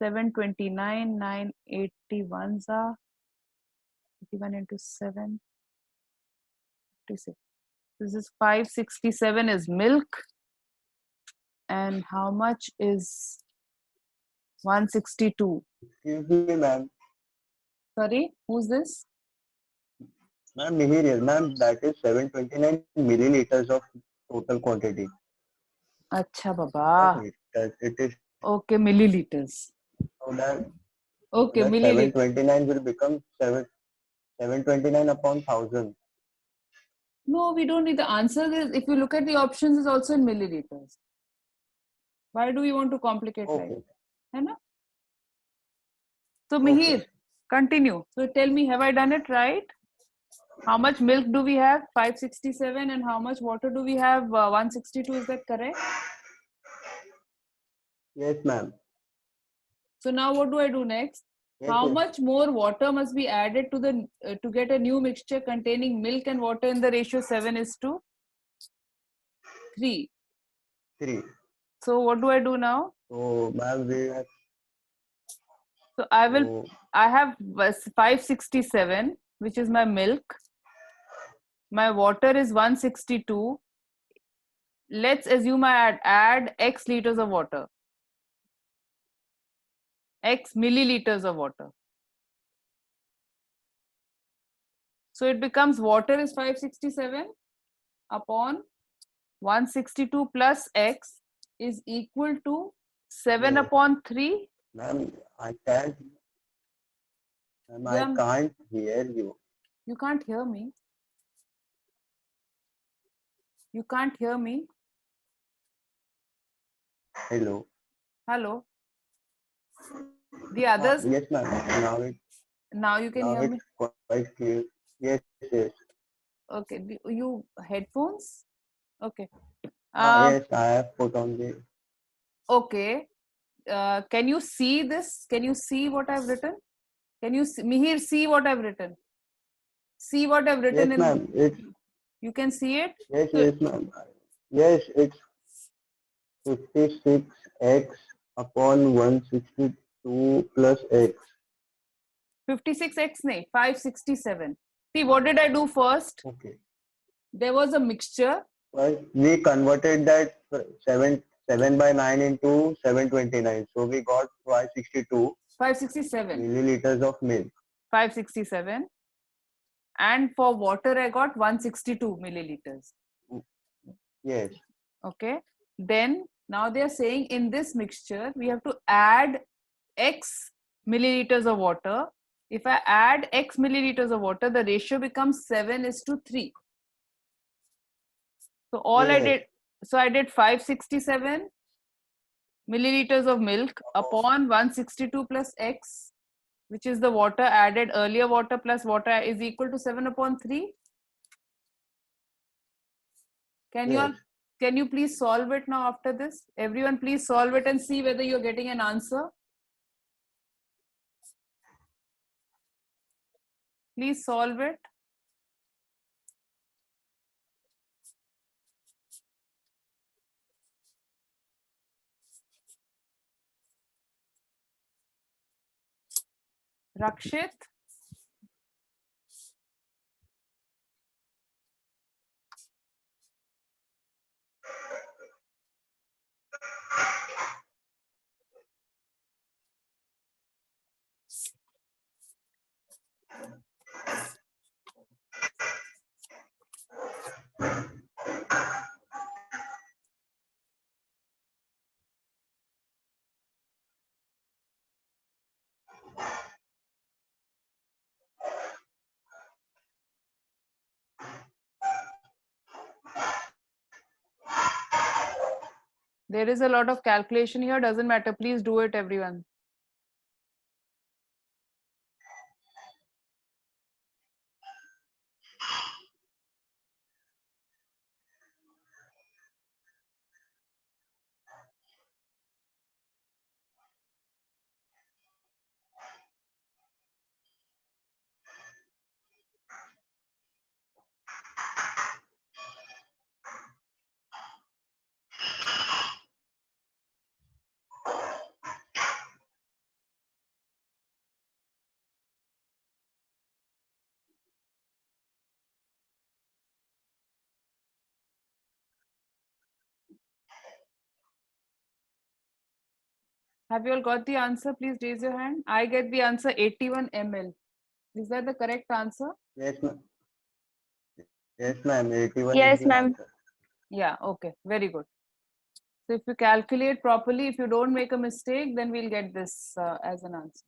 Speaker 1: 729, 981 are 81 into 7, 56. This is 567 is milk. And how much is 162?
Speaker 2: Excuse me, ma'am.
Speaker 1: Sorry, who's this?
Speaker 2: Ma'am, Mihir, ma'am, that is 729 milliliters of total quantity.
Speaker 1: Acha baba.
Speaker 2: It is.
Speaker 1: Okay, milliliters.
Speaker 2: So that,
Speaker 1: Okay,
Speaker 2: that
Speaker 1: milliliters.
Speaker 2: 729 will become 7. 729 upon 1000.
Speaker 1: No, we don't need the answer. If you look at the options, it's also in milliliters. Why do we want to complicate like
Speaker 2: Okay.
Speaker 1: that? Hai na? So Mihir, continue. So tell me, have I done it right? How much milk do we have? 567. And how much water do we have? 162. Is that correct?
Speaker 2: Yes, ma'am.
Speaker 1: So now what do I do next?
Speaker 2: Yes,
Speaker 1: How
Speaker 2: yes.
Speaker 1: much more water must be added to the to get a new mixture containing milk and water in the ratio 7:3?
Speaker 2: 3.
Speaker 1: So what do I do now?
Speaker 2: So, ma'am, we have.
Speaker 1: So I have 567, which is my milk. My water is 162. Let's assume I add X liters of water. X milliliters of water. So it becomes water is 567 upon 162 plus X is equal to 7
Speaker 2: Yes.
Speaker 1: upon 3.
Speaker 2: Ma'am, I can't. Ma'am, I
Speaker 1: Yeah.
Speaker 2: can't hear you.
Speaker 1: You can't hear me. You can't hear me.
Speaker 2: Hello.
Speaker 1: Hello. The others,
Speaker 2: Yes, ma'am.
Speaker 1: now you can
Speaker 2: Now
Speaker 1: hear me.
Speaker 2: it's quite clear. Yes, yes.
Speaker 1: Okay. You headphones? Okay.
Speaker 2: Yes, I have put on the.
Speaker 1: Okay. Can you see this? Can you see what I've written? Can you see, Mihir, see what I've written? See what I've written
Speaker 2: Yes,
Speaker 1: in.
Speaker 2: ma'am. It's
Speaker 1: You can see it?
Speaker 2: yes,
Speaker 1: So,
Speaker 2: yes, ma'am. Yes, it's 56x upon 162 plus x.
Speaker 1: 56x, nahi, 567. See, what did I do first?
Speaker 2: Okay.
Speaker 1: There was a mixture.
Speaker 2: Well, we converted that 7 by 9 into 729. So we got 562
Speaker 1: 567.
Speaker 2: milliliters of milk.
Speaker 1: 567. And for water, I got 162 milliliters.
Speaker 2: Yes.
Speaker 1: Okay. Then now they are saying in this mixture, we have to add X milliliters of water. If I add X milliliters of water, the ratio becomes 7:3. So all I did, so I did 567 milliliters of milk upon 162 plus X, which is the water added earlier, water plus water is equal to 7/3. Can you please solve it now after this? Everyone please solve it and see whether you're getting an answer. Please solve it. Rakshit. There is a lot of calculation here. Doesn't matter. Please do it, everyone. Have you all got the answer? Please raise your hand. I get the answer 81 ml. Is that the correct answer?
Speaker 2: Yes, ma'am. Yes, ma'am. 81
Speaker 3: Yes,
Speaker 2: is the
Speaker 3: ma'am.
Speaker 2: answer.
Speaker 1: Yeah, okay, very good. So if you calculate properly, if you don't make a mistake, then we'll get this as an answer.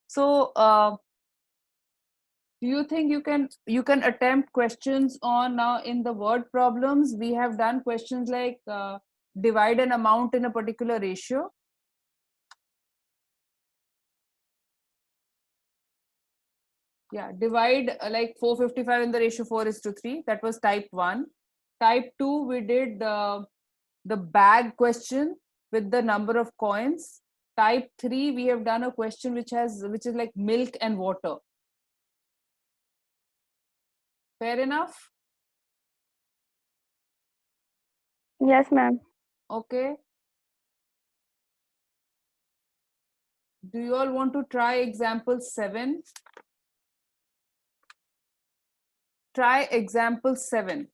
Speaker 1: So Do you think you can attempt questions on now in the word problems? We have done questions like divide an amount in a particular ratio. Yeah, divide like 455 in the ratio 4:3. That was type 1. Type 2, we did the bag question with the number of coins. Type 3, we have done a question which is like milk and water. Fair enough?
Speaker 3: Yes, ma'am.
Speaker 1: Okay. Do you all want to try example 7? Try example 7.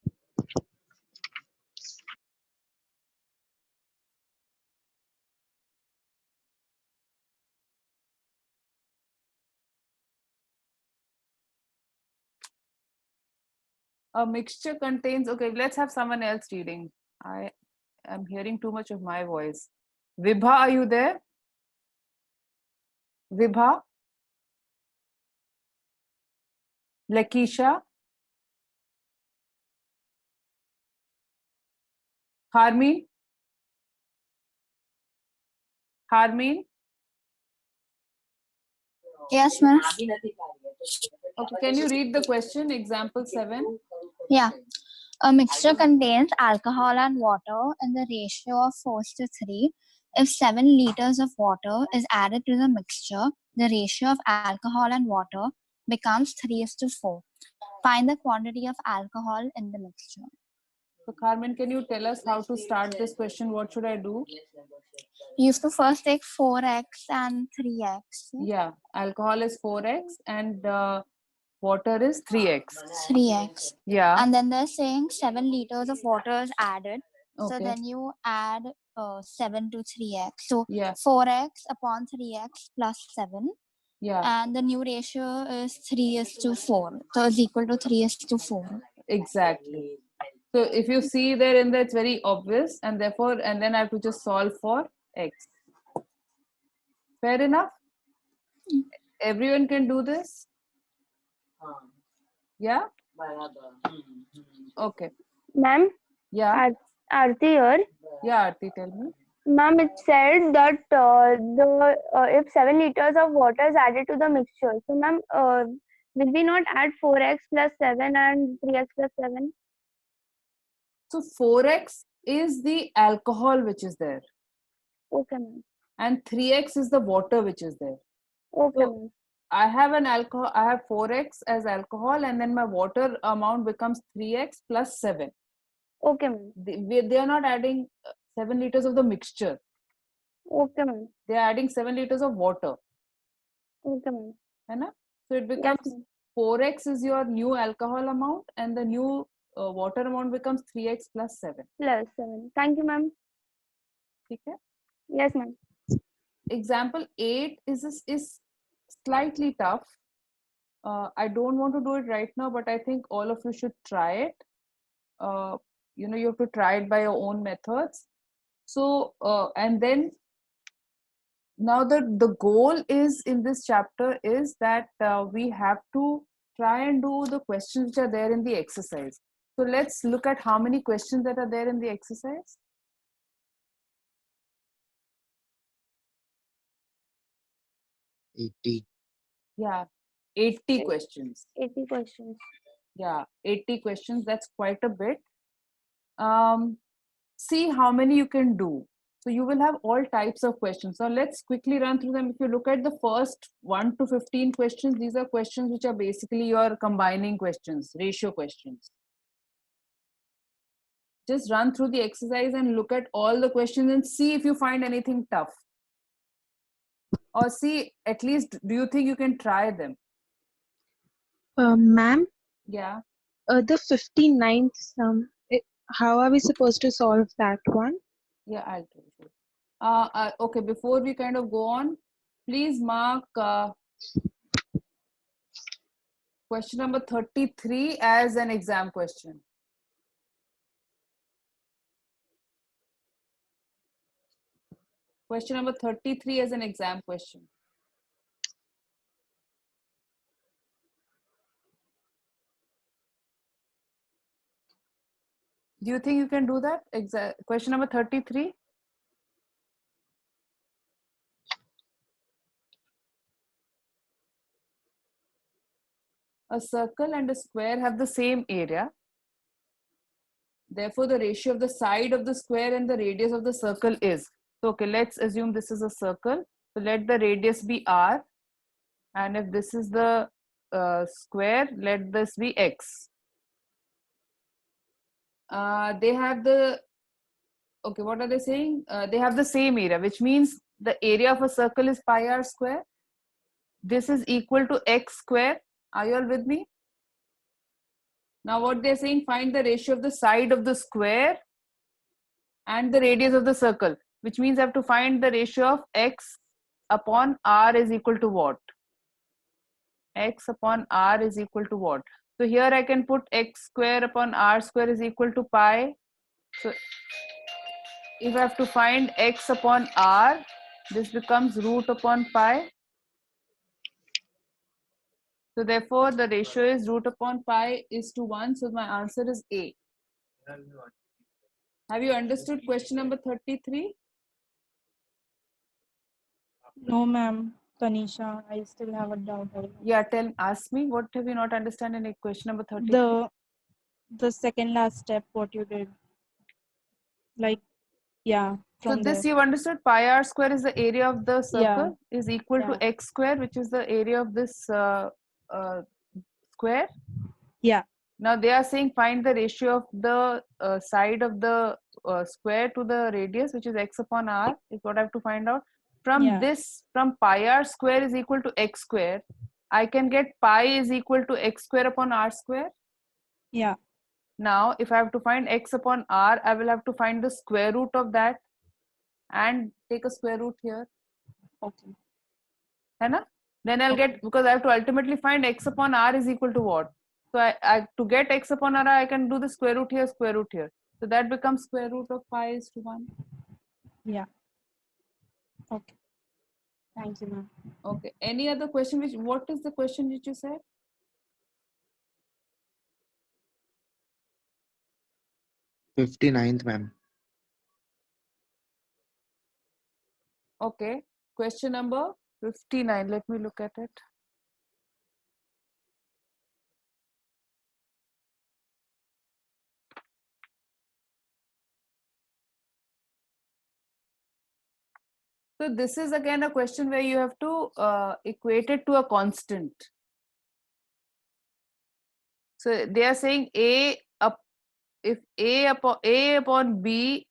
Speaker 1: A mixture contains, okay, let's have someone else reading. I am hearing too much of my voice. Vibha, are you there? Vibha? Lakisha? Harmeen? Harmeen?
Speaker 14: Yes, ma'am.
Speaker 1: Okay, can you read the question, example 7?
Speaker 14: Yeah. A mixture contains alcohol and water in the ratio of 4:3. If 7 liters of water is added to the mixture, the ratio of alcohol and water becomes 3:4. Find the quantity of alcohol in the mixture.
Speaker 1: So Carmen, can you tell us how to start this question? What should I do?
Speaker 14: You have to first take 4x and 3x.
Speaker 1: Yeah, alcohol is 4x and water is 3x.
Speaker 14: 3x.
Speaker 1: Yeah.
Speaker 14: And then they're saying 7 liters of water is added. So
Speaker 1: Okay.
Speaker 14: then you add 7 to 3x. So
Speaker 1: Yeah.
Speaker 14: 4x upon 3x plus 7.
Speaker 1: Yeah.
Speaker 14: And the new ratio is 3:4. So it's equal to 3:4.
Speaker 1: Exactly. So if you see there in there, it's very obvious, and therefore, and then I have to just solve for x. Fair enough? Everyone can do this? Yeah? Okay.
Speaker 3: Ma'am,
Speaker 1: Yeah.
Speaker 3: Aarti here.
Speaker 1: Yeah, Aarti, tell me.
Speaker 3: Ma'am, it said that if 7 liters of water is added to the mixture, so ma'am, will we not add 4x plus 7 and 3x plus 7?
Speaker 1: So 4x is the alcohol which is there.
Speaker 3: Okay, ma'am.
Speaker 1: And 3x is the water which is there.
Speaker 3: Okay,
Speaker 1: So
Speaker 3: ma'am.
Speaker 1: I have an alcohol, I have 4x as alcohol, and then my water amount becomes 3x plus 7.
Speaker 3: Okay, ma'am.
Speaker 1: They are not adding 7 liters of the mixture.
Speaker 3: Okay, ma'am.
Speaker 1: They are adding 7 liters of water.
Speaker 3: Okay, ma'am.
Speaker 1: है ना? So it becomes 4x is your new alcohol amount, and the new water amount becomes 3x plus 7.
Speaker 3: Plus 7. Thank you, ma'am.
Speaker 1: ठीक है?
Speaker 3: Yes, ma'am.
Speaker 1: Example 8 is slightly tough. I don't want to do it right now, but I think all of you should try it. You know, you have to try it by your own methods. So, and then now the goal is in this chapter is that we have to try and do the questions which are there in the exercise. So let's look at how many questions that are there in the exercise. Yeah, 80 questions.
Speaker 3: 80 questions.
Speaker 1: Yeah, 80 questions. That's quite a bit. See how many you can do. So you will have all types of questions. So let's quickly run through them. If you look at the first 1 to 15 questions, these are questions which are basically your combining questions, ratio questions. Just run through the exercise and look at all the questions and see if you find anything tough. Or see, at least, do you think you can try them?
Speaker 10: Ma'am,
Speaker 1: Yeah.
Speaker 10: the 59th sum, how are we supposed to solve that one?
Speaker 1: Yeah, I'll do it. Okay, before we kind of go on, please mark question number 33 as an exam question. Question number 33 as an exam question. Do you think you can do that? Question number 33. A circle and a square have the same area. Therefore, the ratio of the side of the square and the radius of the circle is. So, okay, let's assume this is a circle. So, let the radius be r. And if this is the square, let this be x. They have the, okay, what are they saying? They have the same area, which means the area of a circle is pi r square. This is equal to x square. Are you all with me? Now what they're saying, find the ratio of the side of the square and the radius of the circle, which means I have to find the ratio of x upon r is equal to what? X upon r is equal to what? So here I can put x square upon r square is equal to pi. So if I have to find x upon r, this becomes root upon pi. So therefore the ratio is root upon pi is to 1. So my answer is A. Have you understood question number 33?
Speaker 12: No, ma'am. Tanisha, I still have a doubt.
Speaker 1: Yeah, ask me, what have you not understand in question number 33?
Speaker 12: The second last step, what you did. Like, yeah.
Speaker 1: So this you've understood, pi r square is the area of the circle is equal to
Speaker 12: Yeah.
Speaker 1: x square, which is the area of this square.
Speaker 12: Yeah.
Speaker 1: Now they are saying find the ratio of the side of the square to the radius, which is x upon r, is what I have to find out. From this, from pi r square is equal to x square, I can get pi is equal to x square upon r square.
Speaker 12: Yeah.
Speaker 1: Now, if I have to find x upon r, I will have to find the square root of that and take a square root here.
Speaker 12: Okay.
Speaker 1: Then I'll get, because I have to ultimately find x upon r is equal to what? So I to get x upon r, I can do the square root here, square root here. So that becomes square root of pi is to 1.
Speaker 12: Yeah. Okay. Thank you, ma'am.
Speaker 1: Okay. Any other question? What is the question which you said?
Speaker 15: 59th, ma'am.
Speaker 1: Okay. Question number 59. Let me look at it. So this is again a question where you have to equate it to a constant. So they are saying if A upon B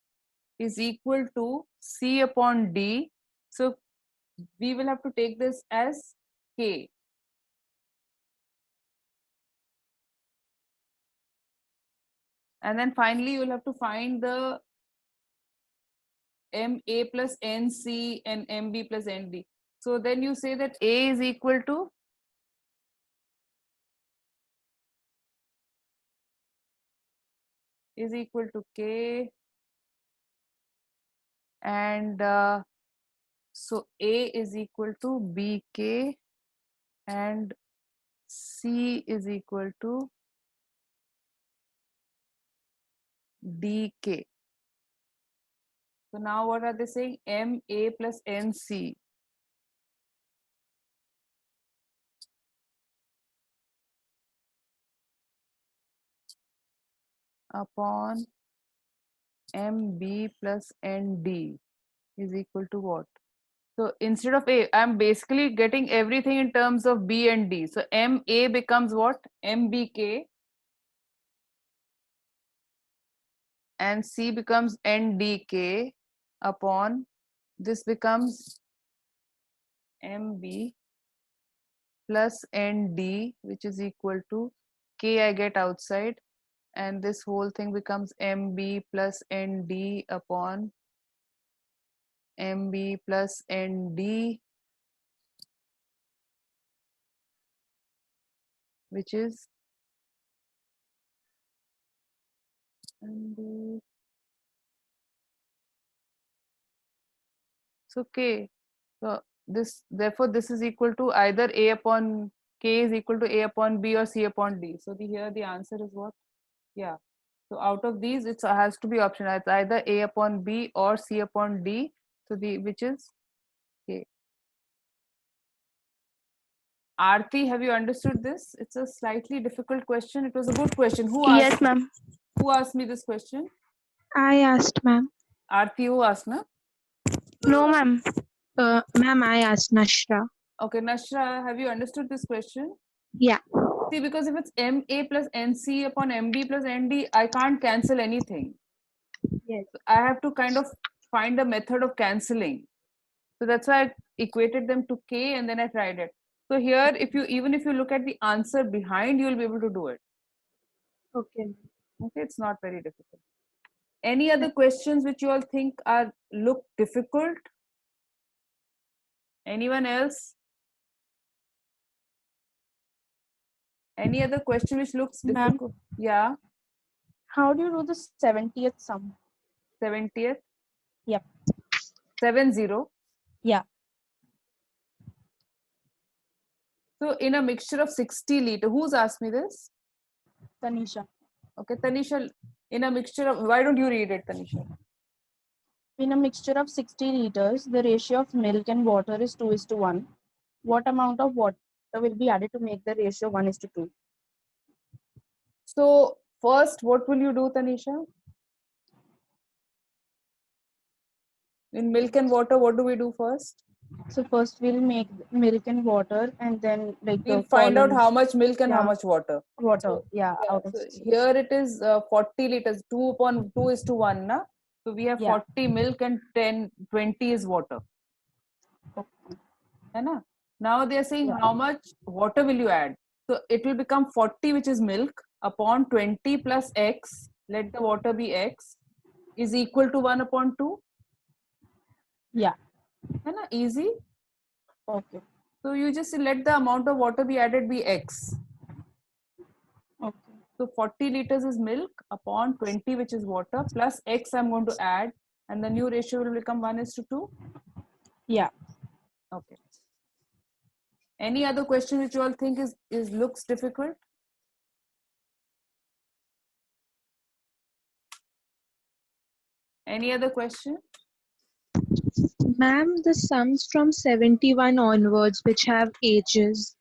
Speaker 1: is equal to C upon D, so we will have to take this as K. And then finally you will have to find the MA plus NC and MB plus ND. So then you say that A is equal to K, and so A is equal to BK and C is equal to DK. So now what are they saying? MA plus NC. Upon MB plus ND is equal to what? So instead of A, I'm basically getting everything in terms of B and D. So MA becomes what? MBK. And C becomes NDK upon, this becomes MB plus ND, which is equal to K I get outside. And this whole thing becomes MB plus ND upon MB plus ND, which is ND. So K. So this, therefore this is equal to either A upon K is equal to A upon B or C upon D. So here the answer is what? Yeah. So out of these, it has to be option. It's either A upon B or C upon D. So which is A. Aarti, have you understood this? It's a slightly difficult question. It was a good question. Who asked?
Speaker 10: Yes, ma'am.
Speaker 1: Who asked me this question?
Speaker 10: I asked, ma'am.
Speaker 1: Aarti, who asked, na?
Speaker 10: No, ma'am. Ma'am, I asked Nashra.
Speaker 1: Okay, Nashra, have you understood this question?
Speaker 10: Yeah.
Speaker 1: See, because if it's MA plus NC upon MB plus ND, I can't cancel anything.
Speaker 10: Yes.
Speaker 1: I have to kind of find a method of cancelling. So that's why I equated them to K and then I tried it. So here, even if you look at the answer behind, you'll be able to do it.
Speaker 10: Okay.
Speaker 1: Okay, it's not very difficult. Any other questions which you all think look difficult? Anyone else? Any other question which looks
Speaker 12: Ma'am?
Speaker 1: difficult? Yeah.
Speaker 12: How do you do the 70th sum?
Speaker 1: 70th?
Speaker 12: Yep.
Speaker 1: 70?
Speaker 12: Yeah.
Speaker 1: So in a mixture of 60 liter, who's asked me this?
Speaker 12: Tanisha.
Speaker 1: Okay, Tanisha, in a mixture of, why don't you read it, Tanisha?
Speaker 12: In a mixture of 60 liters, the ratio of milk and water is 2:1. What amount of water will be added to make the ratio 1:2?
Speaker 1: So first, what will you do, Tanisha? In milk and water, what do we do first?
Speaker 12: So first we'll make milk and water, and then like
Speaker 1: We'll
Speaker 12: the
Speaker 1: find out
Speaker 12: columns.
Speaker 1: how much milk and how
Speaker 12: Yeah.
Speaker 1: much water.
Speaker 12: Water, yeah, out of
Speaker 1: So
Speaker 12: 60.
Speaker 1: here it is 40 liters, 2:2:1, na? So we have
Speaker 12: Yeah.
Speaker 1: 40 milk and 20 is water. Hai na? Now they are saying how much water will you add? So it will become 40, which is milk, upon 20 plus x, let the water be x, is equal to 1/2.
Speaker 12: Yeah.
Speaker 1: Hai na? Easy.
Speaker 12: Okay.
Speaker 1: So you just let the amount of water be added be x.
Speaker 12: Okay.
Speaker 1: So 40 liters is milk upon 20, which is water, plus x I'm going to add, and the new ratio will become 1:2.
Speaker 12: Yeah.
Speaker 1: Okay. Any other question which you all think is looks difficult? Any other question?
Speaker 10: Ma'am, the sums from 71 onwards, which have ages.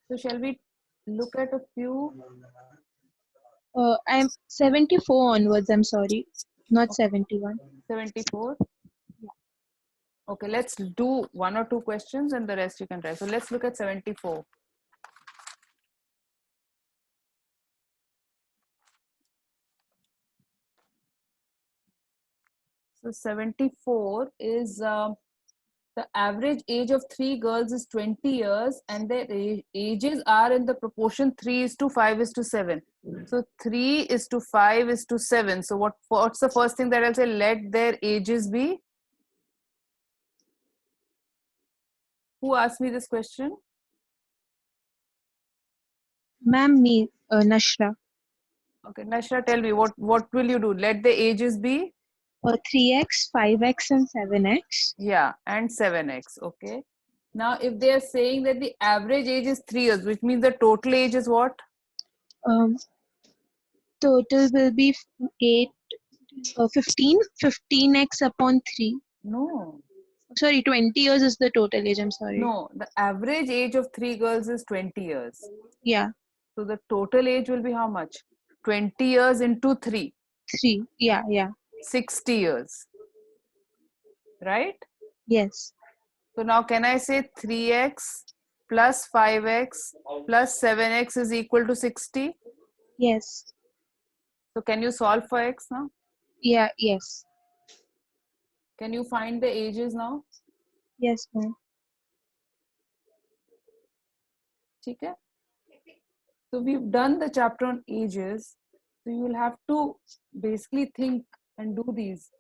Speaker 1: So shall we look at a few?
Speaker 10: I'm 74 onwards, I'm sorry. Not 71.
Speaker 1: 74? Okay, let's do 1 or 2 questions and the rest you can try. So let's look at 74. So 74 is the average age of 3 girls is 20 years and their ages are in the proportion 3:5:7. So 3:5:7. So what's the first thing that I'll say? Let their ages be. Who asked me this question?
Speaker 10: Ma'am, me, Nashra.
Speaker 1: Okay, Nashra, tell me what will you do? Let the ages be
Speaker 10: 3x, 5x, and 7x.
Speaker 1: Yeah, and 7x. Okay. Now, if they are saying that the average age is 3 years, which means the total age is what?
Speaker 10: Total will be 15x upon 3.
Speaker 1: No.
Speaker 10: Sorry, 20 years is the total age. I'm sorry.
Speaker 1: No, the average age of 3 girls is 20 years.
Speaker 10: Yeah.
Speaker 1: So the total age will be how much? 20 years into 3.
Speaker 10: 3. Yeah, yeah.
Speaker 1: 60 years. Right?
Speaker 10: Yes.
Speaker 1: So now can I say 3x plus 5x plus 7x is equal to 60?
Speaker 10: Yes.
Speaker 1: So can you solve for x now?
Speaker 10: Yeah, yes.
Speaker 1: Can you find the ages now?
Speaker 10: Yes, ma'am.
Speaker 1: Okay. So we've done the chapter on ages. So you will have to basically think and do these.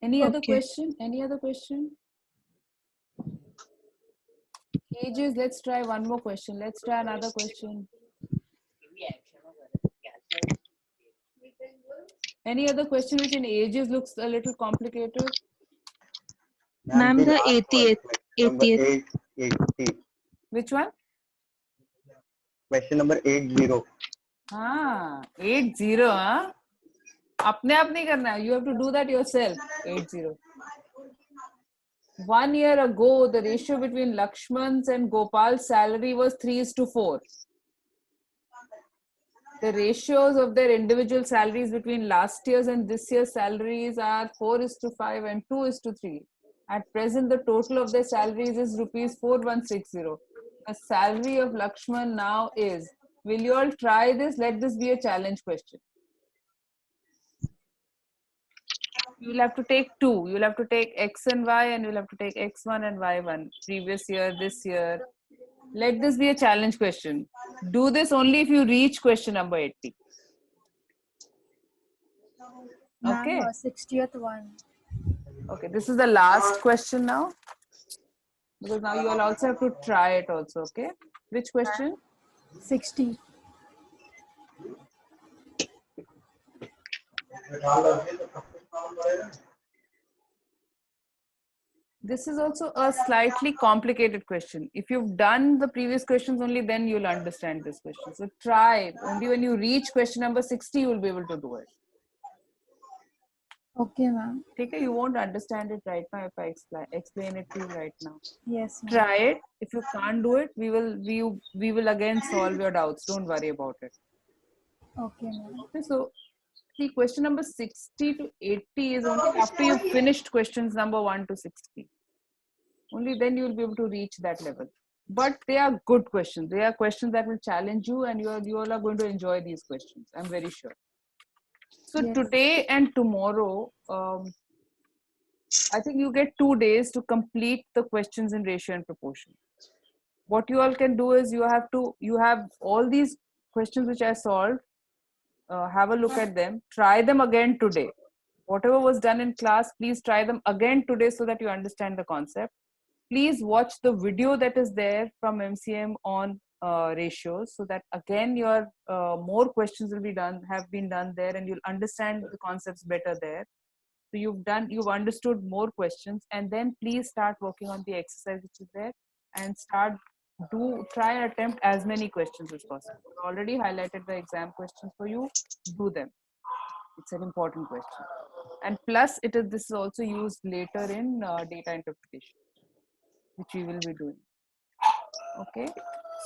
Speaker 1: Any other question? Any other question? Ages, let's try one more question. Let's try another question. Any other question which in ages looks a little complicated?
Speaker 10: Ma'am, the 80th.
Speaker 2: Number 80.
Speaker 1: Which one?
Speaker 2: Question number 80.
Speaker 1: हाँ 8-0 हाँ अपने आप नहीं करना you have to do that yourself 8-0 1 year ago the ratio between Lakshman's and Gopal's salary was 3:4 the ratios of their individual salaries between last year's and this year's salaries are 4:5 and 2:3 at present the total of their salaries is rupees 4160 the salary of Lakshman now is will you all try this let this be a challenge question you will have to take two. You will have to take X and Y and you will have to take X1 and Y1. Previous year, this year. Let this be a challenge question. Do this only if you reach question number 80. Okay.
Speaker 6: Ma'am, 60th one.
Speaker 1: Okay, this is the last question now. Because now you will also have to try it also, okay? Which question?
Speaker 6: 60.
Speaker 1: This is also a slightly complicated question. If you've done the previous questions only, then you'll understand this question. So try. Only when you reach question number 60, you will be able to do it.
Speaker 6: Okay, ma'am.
Speaker 1: Okay, you won't understand it right now if I explain it to you right now.
Speaker 6: Yes, ma'am.
Speaker 1: Try it. If you can't do it, we will again solve your doubts. Don't worry about it.
Speaker 6: Okay, ma'am.
Speaker 1: Okay, so see, question number 60 to 80 is only after you've finished questions number 1 to 60. Only then you will be able to reach that level. But they are good questions. They are questions that will challenge you and you all are going to enjoy these questions. I'm very sure. So
Speaker 6: Yes.
Speaker 1: today and tomorrow, I think you get 2 days to complete the questions in ratio and proportion. What you all can do is you have all these questions which I solved, have a look at them, try them again today. Whatever was done in class, please try them again today so that you understand the concept. Please watch the video that is there from MCM on ratios so that again your more questions will be have been done there and you'll understand the concepts better there. So you've understood more questions and then please start working on the exercise which is there and try and attempt as many questions as possible. I already highlighted the exam questions for you. Do them. It's an important question. And plus this is also used later in data interpretation, which we will be doing. Okay.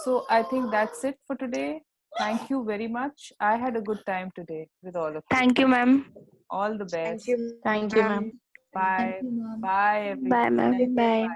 Speaker 1: So I think that's it for today. Thank you very much. I had a good time today with all of you.
Speaker 10: Thank you, ma'am.
Speaker 1: All the best.
Speaker 10: Thank you, ma'am.
Speaker 1: Bye.
Speaker 6: Thank you, ma'am.
Speaker 1: Bye, everyone.
Speaker 10: Bye, ma'am. Bye.